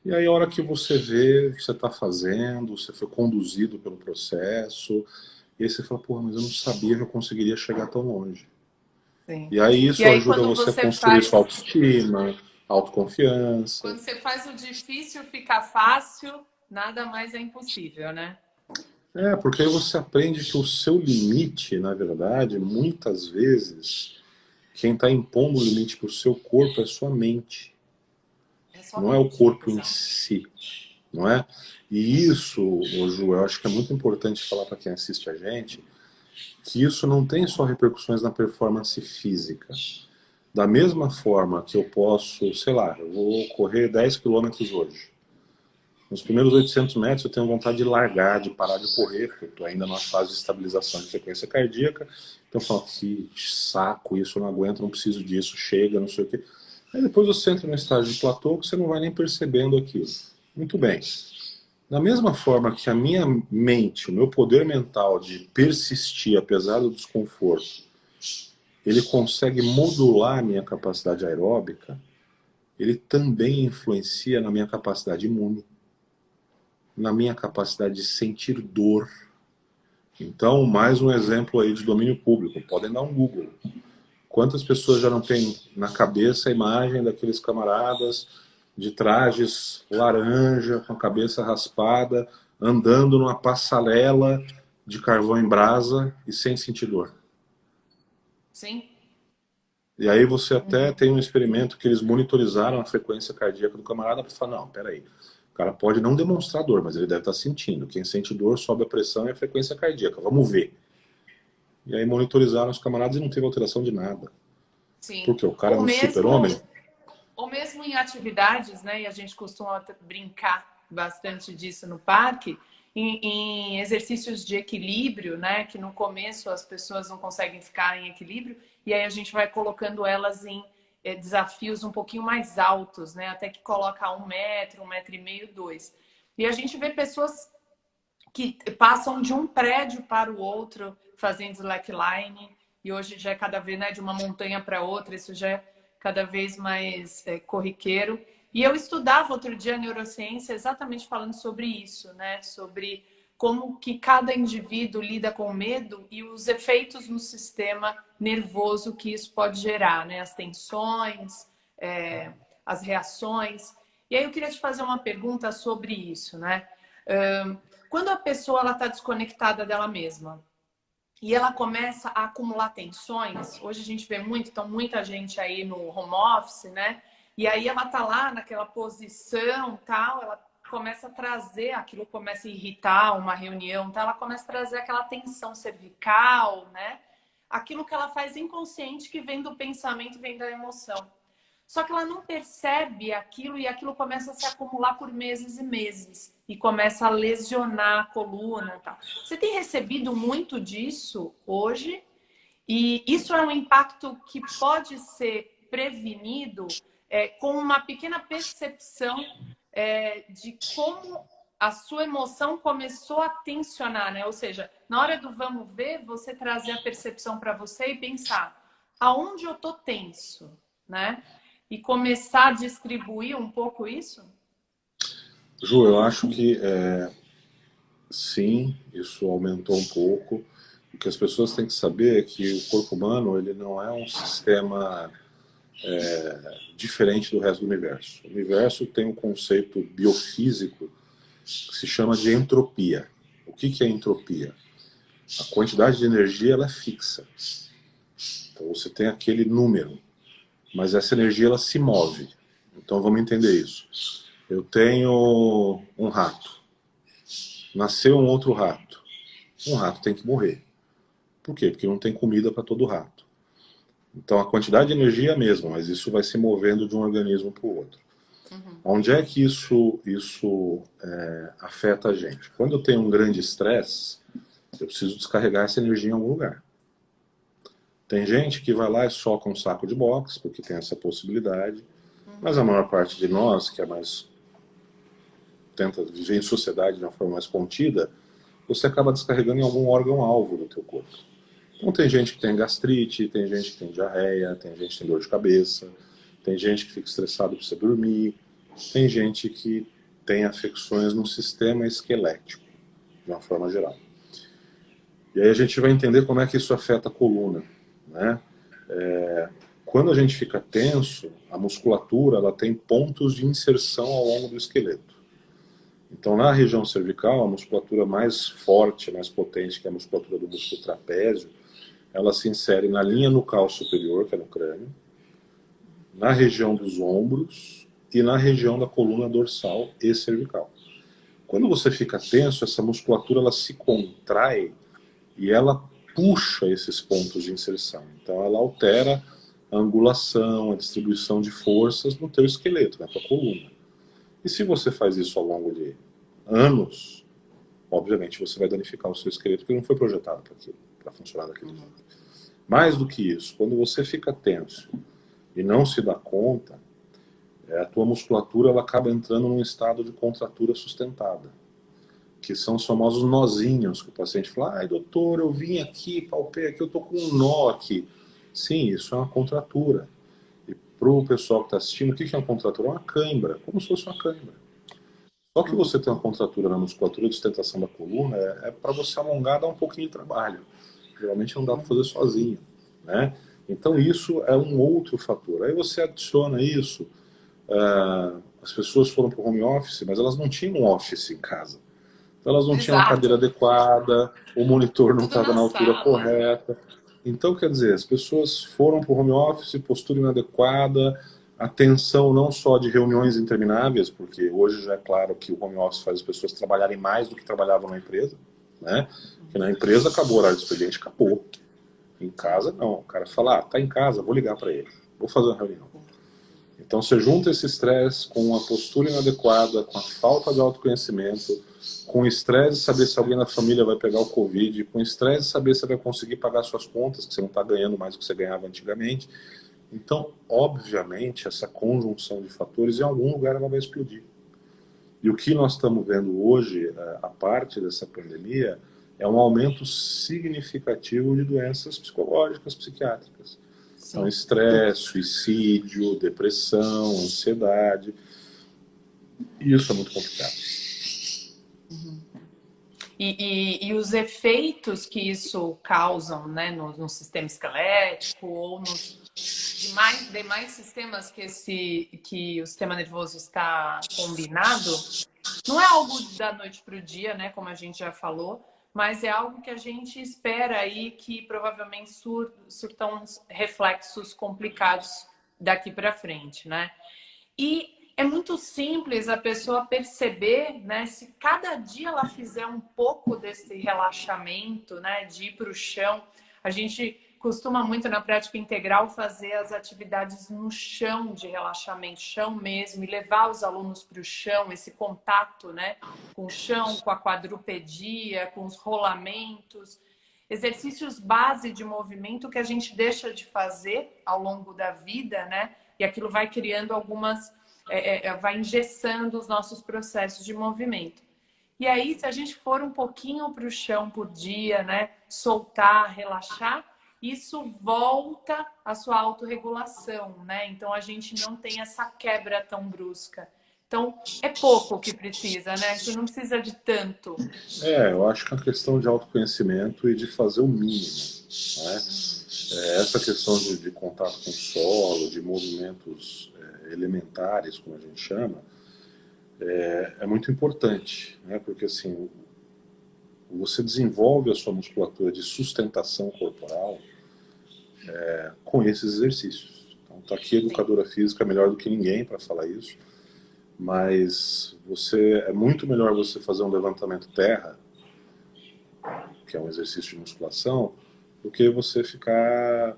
E aí, a hora que você vê, você está fazendo, você foi conduzido pelo processo, e aí você fala, porra, mas eu não sabia que eu conseguiria chegar tão longe. Sim. E aí E isso aí, ajuda você a construir sua autoestima, autoconfiança. quando você faz o difícil ficar fácil, nada mais é impossível, né? Porque aí você aprende que o seu limite, na verdade, muitas vezes, quem está impondo o limite para o seu corpo é sua mente, É não é o somente, corpo em exato. si, não é? E isso, ô Ju, eu acho que é muito importante falar para quem assiste a gente, que isso não tem só repercussões na performance física. Da mesma forma que eu posso, sei lá, eu vou correr 10 quilômetros hoje. Nos primeiros 800 metros eu tenho vontade de largar, de parar de correr, porque eu estou ainda numa fase de estabilização de frequência cardíaca. Então eu falo, que saco isso, eu não aguento, não preciso disso, chega, não sei o quê. Aí depois você entra no estágio de platô que você não vai nem percebendo aquilo. Muito bem. Da mesma forma que a minha mente, o meu poder mental de persistir apesar do desconforto, ele consegue modular a minha capacidade aeróbica, ele também influencia na minha capacidade imune, na minha capacidade de sentir dor. Então, mais um exemplo aí de domínio público. Podem dar um Google. Quantas pessoas já não têm na cabeça a imagem daqueles camaradas de trajes laranja, com a cabeça raspada, andando numa passarela de carvão em brasa e sem sentir dor? Sim. E aí você até Uhum. tem um experimento que eles monitorizaram a frequência cardíaca do camarada para falar, não, peraí, o cara pode não demonstrar dor, mas ele deve estar sentindo. Quem sente dor sobe a pressão e a frequência cardíaca. Vamos ver. E aí monitorizaram os camaradas e não teve alteração de nada. Sim. Porque o cara é Ou um super-homem. mesmo, ou mesmo em atividades, né? E a gente costuma brincar bastante disso no parque, em exercícios de equilíbrio, né? Que no começo as pessoas não conseguem ficar em equilíbrio, e aí a gente vai colocando elas em desafios um pouquinho mais altos, né? Até que coloca 1 metro, 1,5 metro, 2. E a gente vê pessoas que passam de um prédio para o outro fazendo slackline, e hoje já é cada vez, né, de uma montanha para outra, isso já é cada vez mais corriqueiro. E eu estudava outro dia neurociência exatamente falando sobre isso, né, sobre como que cada indivíduo lida com o medo e os efeitos no sistema nervoso que isso pode gerar, né, as tensões, as reações. E aí eu queria te fazer uma pergunta sobre isso, né? Quando a pessoa está desconectada dela mesma e ela começa a acumular tensões, hoje a gente vê muito, então muita gente aí no home office, né? E aí ela tá lá naquela posição, tal, ela começa a trazer, aquilo começa a irritar uma reunião, tal, ela começa a trazer aquela tensão cervical, né? Aquilo que ela faz inconsciente que vem do pensamento, vem da emoção. Só que ela não percebe aquilo e aquilo começa a se acumular por meses e meses e começa a lesionar a coluna e tal. Você tem recebido muito disso hoje? E isso é um impacto que pode ser prevenido com uma pequena percepção de como a sua emoção começou a tensionar, né? Ou seja, na hora do vamos ver, você trazer a percepção para você e pensar aonde eu tô tenso, né? E começar a distribuir um pouco isso? Ju, eu acho que sim, isso aumentou um pouco. O que as pessoas têm que saber é que o corpo humano ele não é um sistema diferente do resto do universo. O universo tem um conceito biofísico que se chama de entropia. O que é entropia? A quantidade de energia ela é fixa. Então você tem aquele número, mas essa energia ela se move. Então vamos entender isso. Eu tenho um rato. Nasceu um outro rato. Um rato tem que morrer. Por quê? Porque não tem comida para todo rato. Então a quantidade de energia é a mesma, mas isso vai se movendo de um organismo para o outro. Onde é que isso afeta a gente? Quando eu tenho um grande estresse, eu preciso descarregar essa energia em algum lugar. Tem gente que vai lá e soca um saco de boxe, porque tem essa possibilidade, mas a maior parte de nós, que é mais tenta viver em sociedade de uma forma mais contida, você acaba descarregando em algum órgão-alvo do teu corpo. Então tem gente que tem gastrite, tem gente que tem diarreia, tem gente que tem dor de cabeça, tem gente que fica estressado para você dormir, tem gente que tem afecções no sistema esquelético, de uma forma geral. E aí a gente vai entender como é que isso afeta a coluna, né? Quando a gente fica tenso, a musculatura ela tem pontos de inserção ao longo do esqueleto. Então, na região cervical, a musculatura mais forte, mais potente, que é a musculatura do músculo trapézio, ela se insere na linha nucal superior, que é no crânio, na região dos ombros e na região da coluna dorsal e cervical. Quando você fica tenso, essa musculatura ela se contrai e ela puxa esses pontos de inserção. Então, ela altera a angulação, a distribuição de forças no teu esqueleto, na tua coluna. E se você faz isso ao longo de anos, obviamente você vai danificar o seu esqueleto, porque não foi projetado para aquilo, para funcionar daquele jeito. Mais do que isso, quando você fica tenso e não se dá conta, a tua musculatura ela acaba entrando num estado de contratura sustentada, que são os famosos nozinhos, que o paciente fala, ai doutor, eu vim aqui, palpei aqui, eu tô com um nó aqui. Sim, isso é uma contratura. E para o pessoal que está assistindo, o que é uma contratura? É uma cãibra, como se fosse uma cãibra. Só que você tem uma contratura na musculatura de sustentação da coluna, para você alongar, dar um pouquinho de trabalho. Geralmente não dá para fazer sozinho, né? Então isso é um outro fator. Aí você adiciona isso, as pessoas foram para o home office, mas elas não tinham um office em casa. Então elas não tinham a cadeira adequada, o monitor não estava na altura correta. Então, quer dizer, as pessoas foram para o home office, postura inadequada, atenção não só de reuniões intermináveis, porque hoje já é claro que o home office faz as pessoas trabalharem mais do que trabalhavam na empresa, né? Porque na empresa acabou o horário de expediente, acabou. Em casa, não. O cara fala, tá em casa, vou ligar para ele, vou fazer uma reunião. Então você junta esse estresse com a postura inadequada, com a falta de autoconhecimento, com o estresse de saber se alguém na família vai pegar o Covid, com o estresse de saber se você vai conseguir pagar suas contas, que você não está ganhando mais do que você ganhava antigamente. Então, obviamente, essa conjunção de fatores, em algum lugar ela vai explodir. E o que nós estamos vendo hoje, a parte dessa pandemia, é um aumento significativo de doenças psicológicas, psiquiátricas. Então, Sim. estresse, suicídio, depressão, ansiedade. E isso é muito complicado. E os efeitos que isso causam, né, no sistema esquelético ou nos demais sistemas que o sistema nervoso está combinado, não é algo da noite para o dia, né, como a gente já falou, mas é algo que a gente espera aí que provavelmente surtam reflexos complicados daqui para frente, né? E é muito simples a pessoa perceber, né? Se cada dia ela fizer um pouco desse relaxamento, né? De ir para o chão. A gente costuma muito na prática integral fazer as atividades no chão de relaxamento, chão mesmo, e levar os alunos para o chão, esse contato, né? Com o chão, com a quadrupedia, com os rolamentos. Exercícios base de movimento que a gente deixa de fazer ao longo da vida, né? E aquilo vai criando algumas, vai engessando os nossos processos de movimento. E aí, se a gente for um pouquinho para o chão por dia, né? Soltar, relaxar, isso volta à sua autorregulação, né? Então a gente não tem essa quebra tão brusca. Então, é pouco o que precisa, né? Você não precisa de tanto. Eu acho que é uma questão de autoconhecimento e de fazer o mínimo, né? Essa questão de contato com o solo, de movimentos elementares, como a gente chama, é muito importante, né? Porque assim, você desenvolve a sua musculatura de sustentação corporal com esses exercícios. Então, tá aqui a educadora física melhor do que ninguém para falar isso, mas é muito melhor você fazer um levantamento terra, que é um exercício de musculação, do que você ficar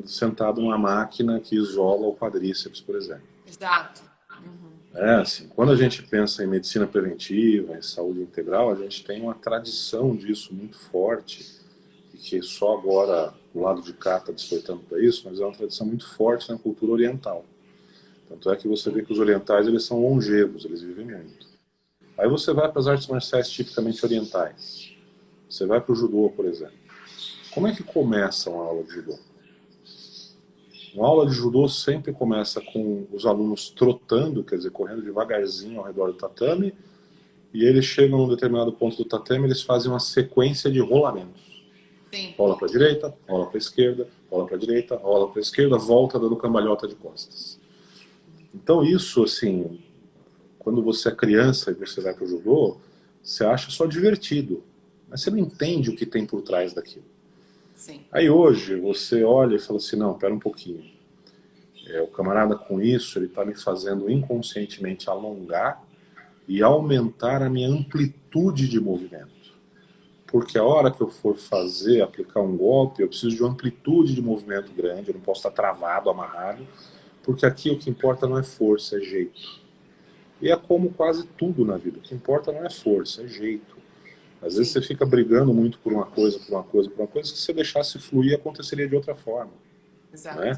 sentado numa máquina que isola o quadríceps, por exemplo. Exato. Assim, quando a gente pensa em medicina preventiva, em saúde integral, a gente tem uma tradição disso muito forte, e que só agora o lado de cá está despertando para isso, mas é uma tradição muito forte na cultura oriental. Tanto é que você vê que os orientais eles são longevos, eles vivem muito. Aí você vai para as artes marciais tipicamente orientais. Você vai para o judô, por exemplo. Como é que começa uma aula de judô? Uma aula de judô sempre começa com os alunos trotando, quer dizer, correndo devagarzinho ao redor do tatame, e eles chegam num determinado ponto do tatame, eles fazem uma sequência de rolamentos. Sim. Rola para a direita, rola para a esquerda, rola para a direita, rola para a esquerda, volta dando cambalhota de costas. Então isso, assim, quando você é criança e você vai para o judô, você acha só divertido, mas você não entende o que tem por trás daquilo. Sim. Aí hoje você olha e fala assim, não, pera um pouquinho. O camarada com isso, ele está me fazendo inconscientemente alongar e aumentar a minha amplitude de movimento. Porque a hora que eu for aplicar um golpe, eu preciso de uma amplitude de movimento grande, eu não posso estar travado, amarrado, porque aqui o que importa não é força, é jeito. E é como quase tudo na vida, o que importa não é força, é jeito. Às vezes você fica brigando muito por uma coisa, que se você deixasse fluir aconteceria de outra forma. Exato. Né?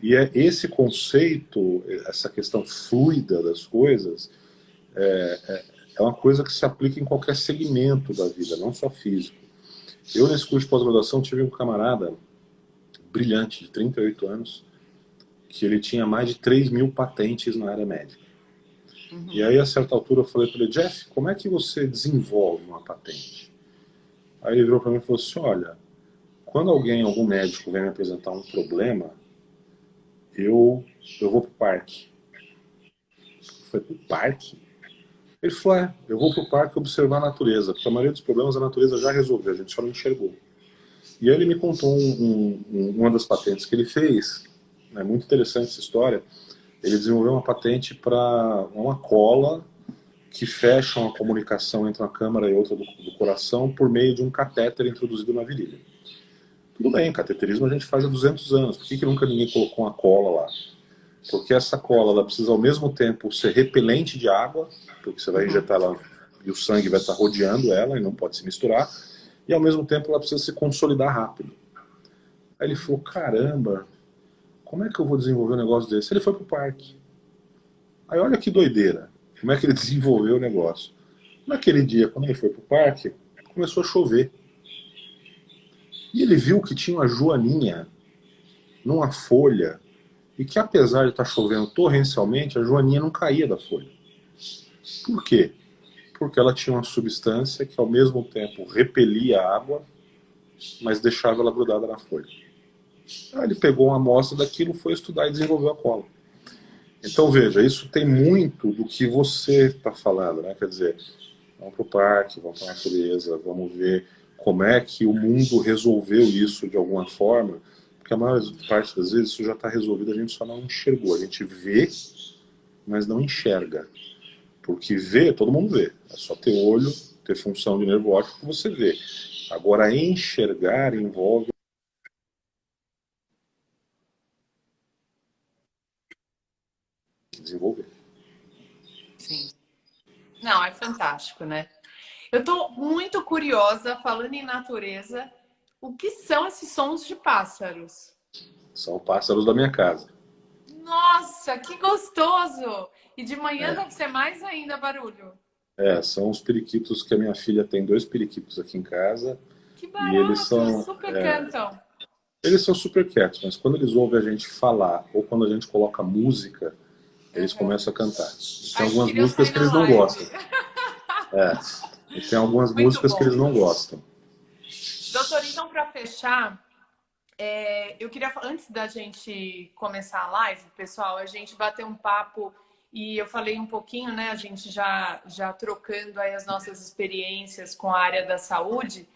E é esse conceito, essa questão fluida das coisas, é uma coisa que se aplica em qualquer segmento da vida, não só físico. Eu, nesse curso de pós-graduação, tive um camarada brilhante, de 38 anos, que ele tinha mais de 3.000 patentes na área médica. E aí, a certa altura, eu falei para ele, Jeff, como é que você desenvolve uma patente? Aí ele virou para mim e falou assim, olha, quando algum médico vem me apresentar um problema, eu vou pro parque. Eu falei, pro parque? Ele falou, eu vou pro parque observar a natureza, porque a maioria dos problemas a natureza já resolveu, a gente só não enxergou. E aí ele me contou uma das patentes que ele fez, é muito interessante essa história. Ele desenvolveu uma patente para uma cola que fecha uma comunicação entre uma câmara e outra do coração por meio de um catéter introduzido na virilha. Tudo bem, cateterismo a gente faz há 200 anos, por que nunca ninguém colocou uma cola lá? Porque essa cola ela precisa ao mesmo tempo ser repelente de água, porque você vai injetar ela e o sangue vai estar rodeando ela e não pode se misturar, e ao mesmo tempo ela precisa se consolidar rápido. Aí ele falou, caramba, como é que eu vou desenvolver um negócio desse? Ele foi pro parque. Aí olha que doideira. como é que ele desenvolveu o negócio. Naquele dia, quando ele foi para o parque, começou a chover. E ele viu que tinha uma joaninha numa folha e que, apesar de estar chovendo torrencialmente, a joaninha não caía da folha. Por quê? Porque ela tinha uma substância que, ao mesmo tempo, repelia a água, mas deixava ela grudada na folha. Aí ele pegou uma amostra daquilo, foi estudar e desenvolveu a cola. Então, veja, isso tem muito do que você está falando, né? Quer dizer, vamos para o parque, vamos para a natureza, vamos ver como é que o mundo resolveu isso de alguma forma, porque a maior parte das vezes isso já está resolvido, a gente só não enxergou. A gente vê, mas não enxerga. Porque ver, todo mundo vê. É só ter olho, ter função de nervo óptico que você vê. Agora, enxergar envolve desenvolver. Sim. Não, é fantástico, né? Eu tô muito curiosa, falando em natureza, o que são esses sons de pássaros? São pássaros da minha casa. Nossa, que gostoso! E de manhã É, deve ser mais ainda barulho. são os periquitos que a minha filha tem dois periquitos aqui em casa Que e eles barato! são Super cantam. eles são super quietos, mas quando eles ouvem a gente falar ou quando a gente coloca música, eles Uhum. começam a cantar. Tem Ai, algumas queria músicas sair que na eles não live. gostam. E tem algumas Muito músicas que eles bom. não gostam. Doutor, então, para fechar, eu queria, antes da gente começar a live, pessoal, a gente bateu um papo e eu falei um pouquinho, né? A gente já trocando aí as nossas experiências com a área da saúde.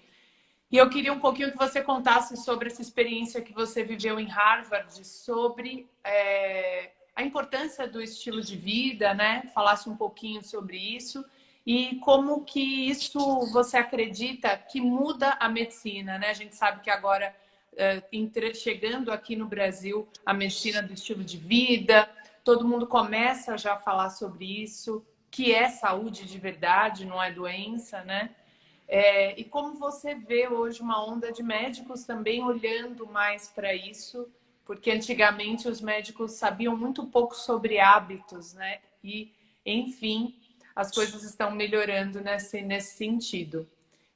E eu queria um pouquinho que você contasse sobre essa experiência que você viveu em Harvard, sobre a importância do estilo de vida, né? Falasse um pouquinho sobre isso e como que isso você acredita que muda a medicina, né? A gente sabe que agora, chegando aqui no Brasil, a medicina do estilo de vida, todo mundo começa já a falar sobre isso, que é saúde de verdade, não é doença, né? E como você vê hoje uma onda de médicos também olhando mais para isso, porque antigamente os médicos sabiam muito pouco sobre hábitos, né? E, enfim, as coisas estão melhorando nesse sentido.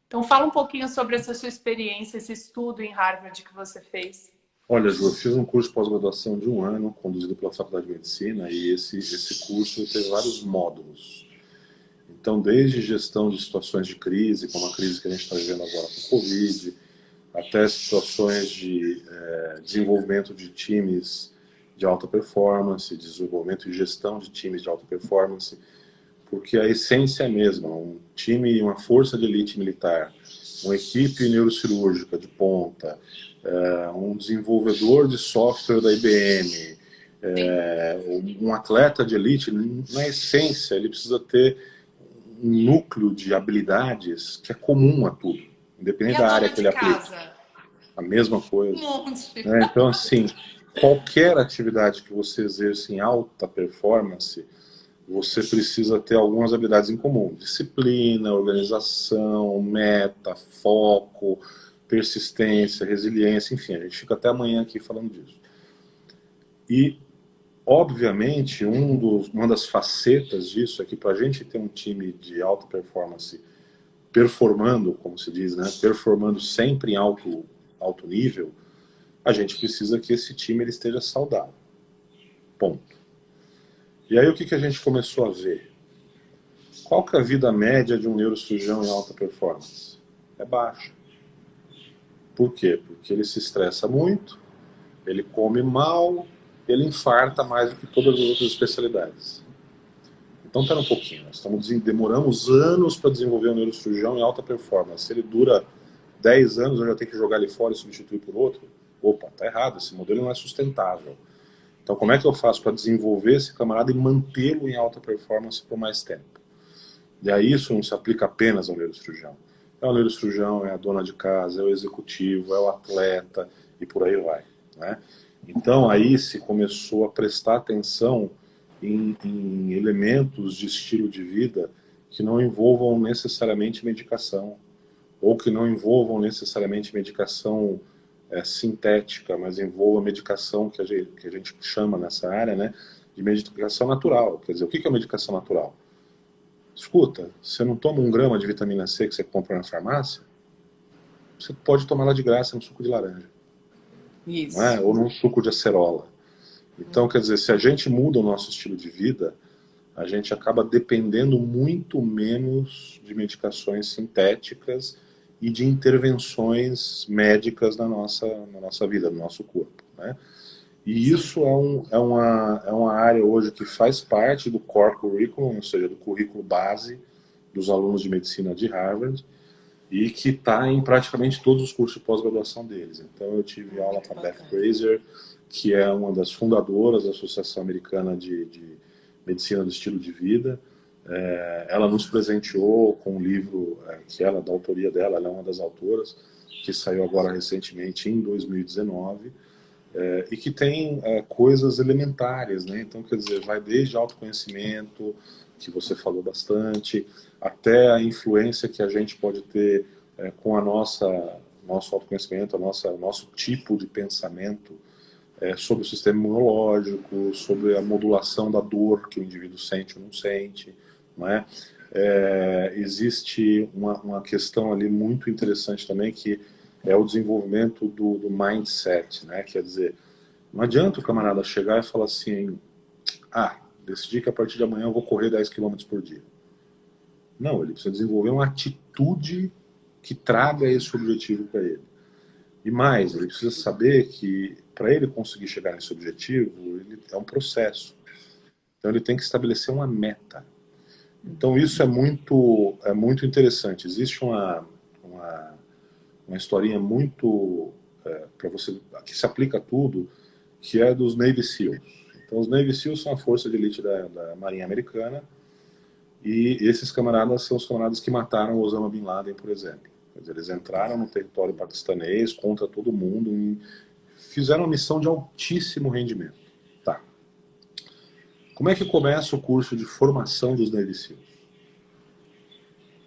Então, fala um pouquinho sobre essa sua experiência, esse estudo em Harvard que você fez. Olha, Ju, eu fiz um curso de pós-graduação de um ano, conduzido pela Faculdade de Medicina, e esse curso teve vários módulos. Então, desde gestão de situações de crise, como a crise que a gente está vivendo agora com o Covid, até situações de desenvolvimento de times de alta performance, desenvolvimento e gestão de times de alta performance, porque a essência é a mesma, um time, uma força de elite militar, uma equipe neurocirúrgica de ponta, um desenvolvedor de software da IBM, Sim. um atleta de elite, na essência ele precisa ter um núcleo de habilidades que é comum a tudo, E independente a da área dona que de ele aplique. casa? A mesma Um coisa. monte. Né? Então, assim, qualquer atividade que você exerça em alta performance, você precisa ter algumas habilidades em comum. Disciplina, organização, meta, foco, persistência, resiliência, enfim, a gente fica até amanhã aqui falando disso. E, obviamente, uma das facetas disso é que para a gente ter um time de alta performance performando, como se diz, né? Performando sempre em alto nível, a gente precisa que esse time ele esteja saudável. Ponto. E aí o que a gente começou a ver? Qual que é a vida média de um neurocirurgião em alta performance? É baixa. Por quê? Porque ele se estressa muito, ele come mal, ele infarta mais do que todas as outras especialidades. Então, pera um pouquinho, demoramos anos para desenvolver um neurocirurgião em alta performance. Se ele dura 10 anos, eu já tenho que jogar ele fora e substituir por outro? Opa, tá errado, esse modelo não é sustentável. Então, como é que eu faço para desenvolver esse camarada e mantê-lo em alta performance por mais tempo? E aí isso não se aplica apenas ao neurocirurgião. É o neurocirurgião, é a dona de casa, é o executivo, é o atleta e por aí vai. Né? Então aí se começou a prestar atenção em elementos de estilo de vida que não envolvam necessariamente medicação, ou que não envolvam necessariamente medicação sintética, mas envolva medicação que a gente chama nessa área, né, de medicação natural. Quer dizer, o que é medicação natural? Escuta, você não toma 1 grama de vitamina C que você compra na farmácia? Você pode tomar ela de graça no suco de laranja, não é? Isso. Ou num suco de acerola. Então, quer dizer, se a gente muda o nosso estilo de vida, a gente acaba dependendo muito menos de medicações sintéticas e de intervenções médicas na nossa vida, no nosso corpo, né? E Sim. isso é uma área hoje que faz parte do core curriculum, ou seja, do currículo base dos alunos de medicina de Harvard, e que está em praticamente todos os cursos de pós-graduação deles. Então eu tive aula Muito com a Beth bacana. Fraser, que é uma das fundadoras da Associação Americana de Medicina do Estilo de Vida. Ela nos presenteou com um livro que ela, da autoria dela, ela é uma das autoras, que saiu agora recentemente em 2019, e que tem coisas elementares, né? Então, quer dizer, vai desde autoconhecimento, que você falou bastante, até a influência que a gente pode ter com a nosso autoconhecimento, nosso tipo de pensamento sobre o sistema imunológico, sobre a modulação da dor que o indivíduo sente ou não sente, não é? Existe uma questão ali muito interessante também, que é o desenvolvimento do mindset, né? Quer dizer, não adianta o camarada chegar e falar assim, decidi que a partir de amanhã eu vou correr 10 quilômetros por dia. Não, ele precisa desenvolver uma atitude que traga esse objetivo para ele. E mais, ele precisa saber que para ele conseguir chegar nesse objetivo, ele é um processo. Então ele tem que estabelecer uma meta. Então isso é muito interessante. Existe uma historinha muito para você que se aplica a tudo, que é dos Navy SEALs. Então os Navy SEAls são a força de elite da Marinha Americana, e esses camaradas são os camaradas que mataram Osama Bin Laden, por exemplo. Quer dizer, eles entraram no território paquistanês contra todo mundo e fizeram uma missão de altíssimo rendimento. Tá. Como é que começa o curso de formação dos Navy SEAls?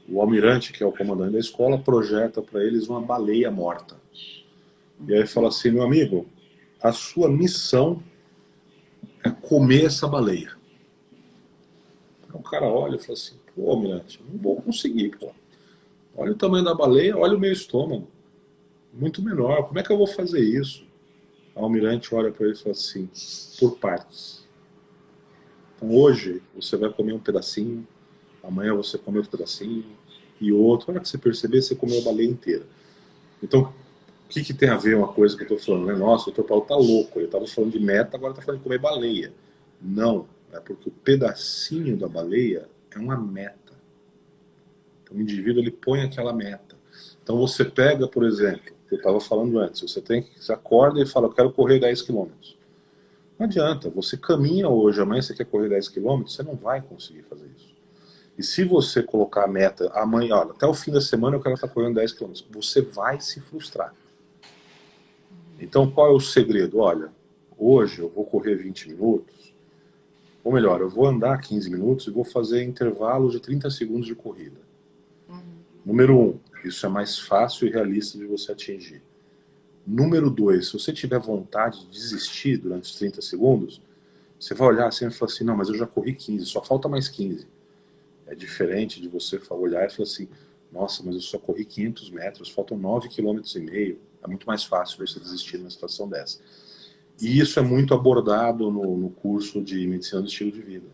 O almirante, que é o comandante da escola, projeta para eles uma baleia morta. E aí fala assim, meu amigo, a sua missão é comer essa baleia. Então o cara olha e fala assim, pô, almirante, não vou conseguir, pô. Olha o tamanho da baleia, olha o meu estômago. Muito menor, como é que eu vou fazer isso? O almirante olha para ele e fala assim, por partes. Então hoje você vai comer um pedacinho, amanhã você come outro pedacinho, e outro. A hora que você perceber, você comeu a baleia inteira. Então, o que tem a ver uma coisa que eu estou falando, né? Nossa, o Dr. Paulo tá louco, ele estava falando de meta, agora está falando de comer baleia. Não, é porque o pedacinho da baleia é uma meta. Então, o indivíduo ele põe aquela meta. Então você pega, por exemplo, eu estava falando antes, você acorda e fala, eu quero correr 10 quilômetros. Não adianta, você caminha hoje, amanhã você quer correr 10 quilômetros, você não vai conseguir fazer isso. E se você colocar a meta, amanhã, olha, até o fim da semana eu quero estar correndo 10 quilômetros, você vai se frustrar. Então qual é o segredo? Olha, hoje eu vou correr 20 minutos, ou melhor, eu vou andar 15 minutos e vou fazer intervalos de 30 segundos de corrida. Número 1, isso é mais fácil e realista de você atingir. Número 2, se você tiver vontade de desistir durante os 30 segundos, você vai olhar assim e falar assim, não, mas eu já corri 15, só falta mais 15. É diferente de você olhar e falar assim, nossa, mas eu só corri 500 metros, faltam 9,5 km. É muito mais fácil você desistir numa situação dessa. E isso é muito abordado no curso de medicina do estilo de vida.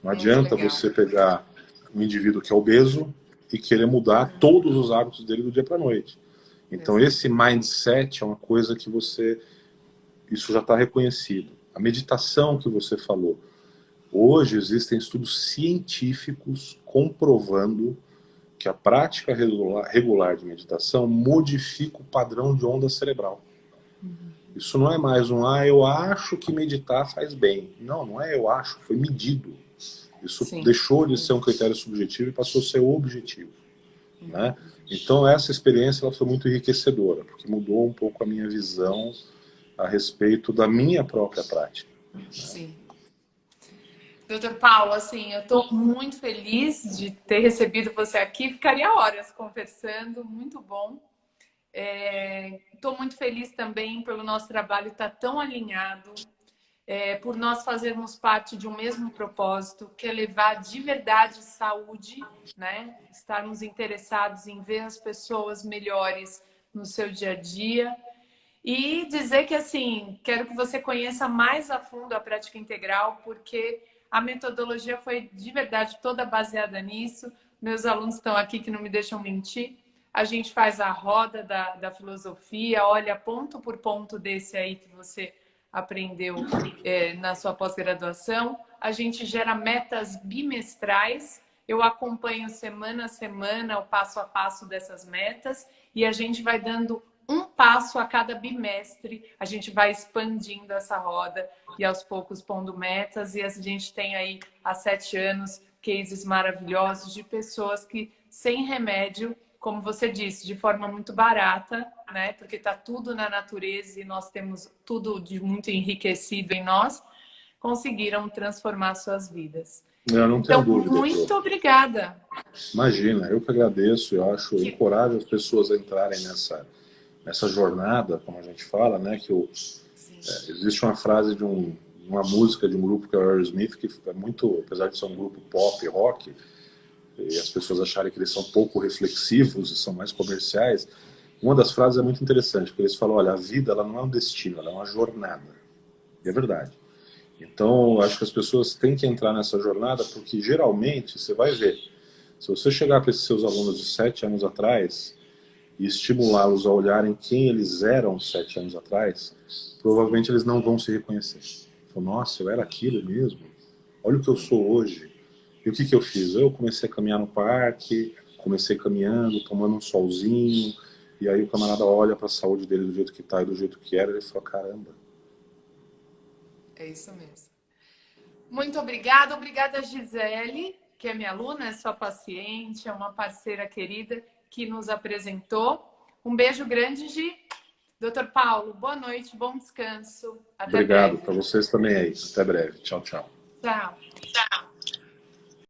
Não adianta você pegar um indivíduo que é obeso e querer mudar todos os hábitos dele do dia para a noite. Então esse mindset é uma coisa que isso já está reconhecido. A meditação que você falou, hoje existem estudos científicos comprovando que a prática regular de meditação modifica o padrão de onda cerebral. Isso não é mais eu acho que meditar faz bem. Não, não é eu acho, foi medido. Isso deixou de ser um critério subjetivo e passou a ser objetivo, né? Então essa experiência ela foi muito enriquecedora, porque mudou um pouco a minha visão a respeito da minha própria prática. Sim. Doutor Paulo, assim, eu estou muito feliz de ter recebido você aqui. Ficaria horas conversando, muito bom. Estou muito feliz também pelo nosso trabalho estar tão alinhado. por nós fazermos parte de um mesmo propósito, que é levar de verdade saúde, né? Estarmos interessados em ver as pessoas melhores no seu dia a dia. E dizer que, assim, quero que você conheça mais a fundo a prática integral, porque a metodologia foi de verdade toda baseada nisso. Meus alunos estão aqui que não me deixam mentir. A gente faz a roda da filosofia, olha ponto por ponto desse aí que você aprendeu na sua pós-graduação. A gente gera metas bimestrais. Eu acompanho semana a semana o passo a passo dessas metas e a gente vai dando um passo a cada bimestre. A gente vai expandindo essa roda e aos poucos pondo metas. E a gente tem aí há 7 anos cases maravilhosos de pessoas que sem remédio, como você disse, de forma muito barata, né? Porque está tudo na natureza e nós temos tudo de muito enriquecido em nós, conseguiram transformar suas vidas. Eu não tenho Então, dúvida. muito obrigada. Imagina, eu que agradeço, eu acho, encorajo as pessoas a entrarem nessa jornada, como a gente fala, né? Existe uma frase de uma música de um grupo que é o Aerosmith, que é muito, apesar de ser um grupo pop, rock, e as pessoas acharem que eles são pouco reflexivos e são mais comerciais, uma das frases é muito interessante, porque eles falam, olha, a vida ela não é um destino, ela é uma jornada. E é verdade. Então, acho que as pessoas têm que entrar nessa jornada, porque geralmente, você vai ver, se você chegar para esses seus alunos de 7 anos atrás e estimulá-los a olharem quem eles eram 7 anos atrás, provavelmente eles não vão se reconhecer. Falam, nossa, eu era aquilo mesmo? Olha o que eu sou hoje. E o que eu fiz? Eu comecei a caminhar no parque, comecei caminhando, tomando um solzinho, e aí o camarada olha para a saúde dele do jeito que está e do jeito que era, e ele fala, caramba. É isso mesmo. Muito obrigada. Obrigada, Gisele, que é minha aluna, é sua paciente, é uma parceira querida que nos apresentou. Um beijo grande, Gi. Dr. Paulo, boa noite, bom descanso. Até Obrigado breve. para vocês também aí. Até breve. Tchau, tchau. Tchau.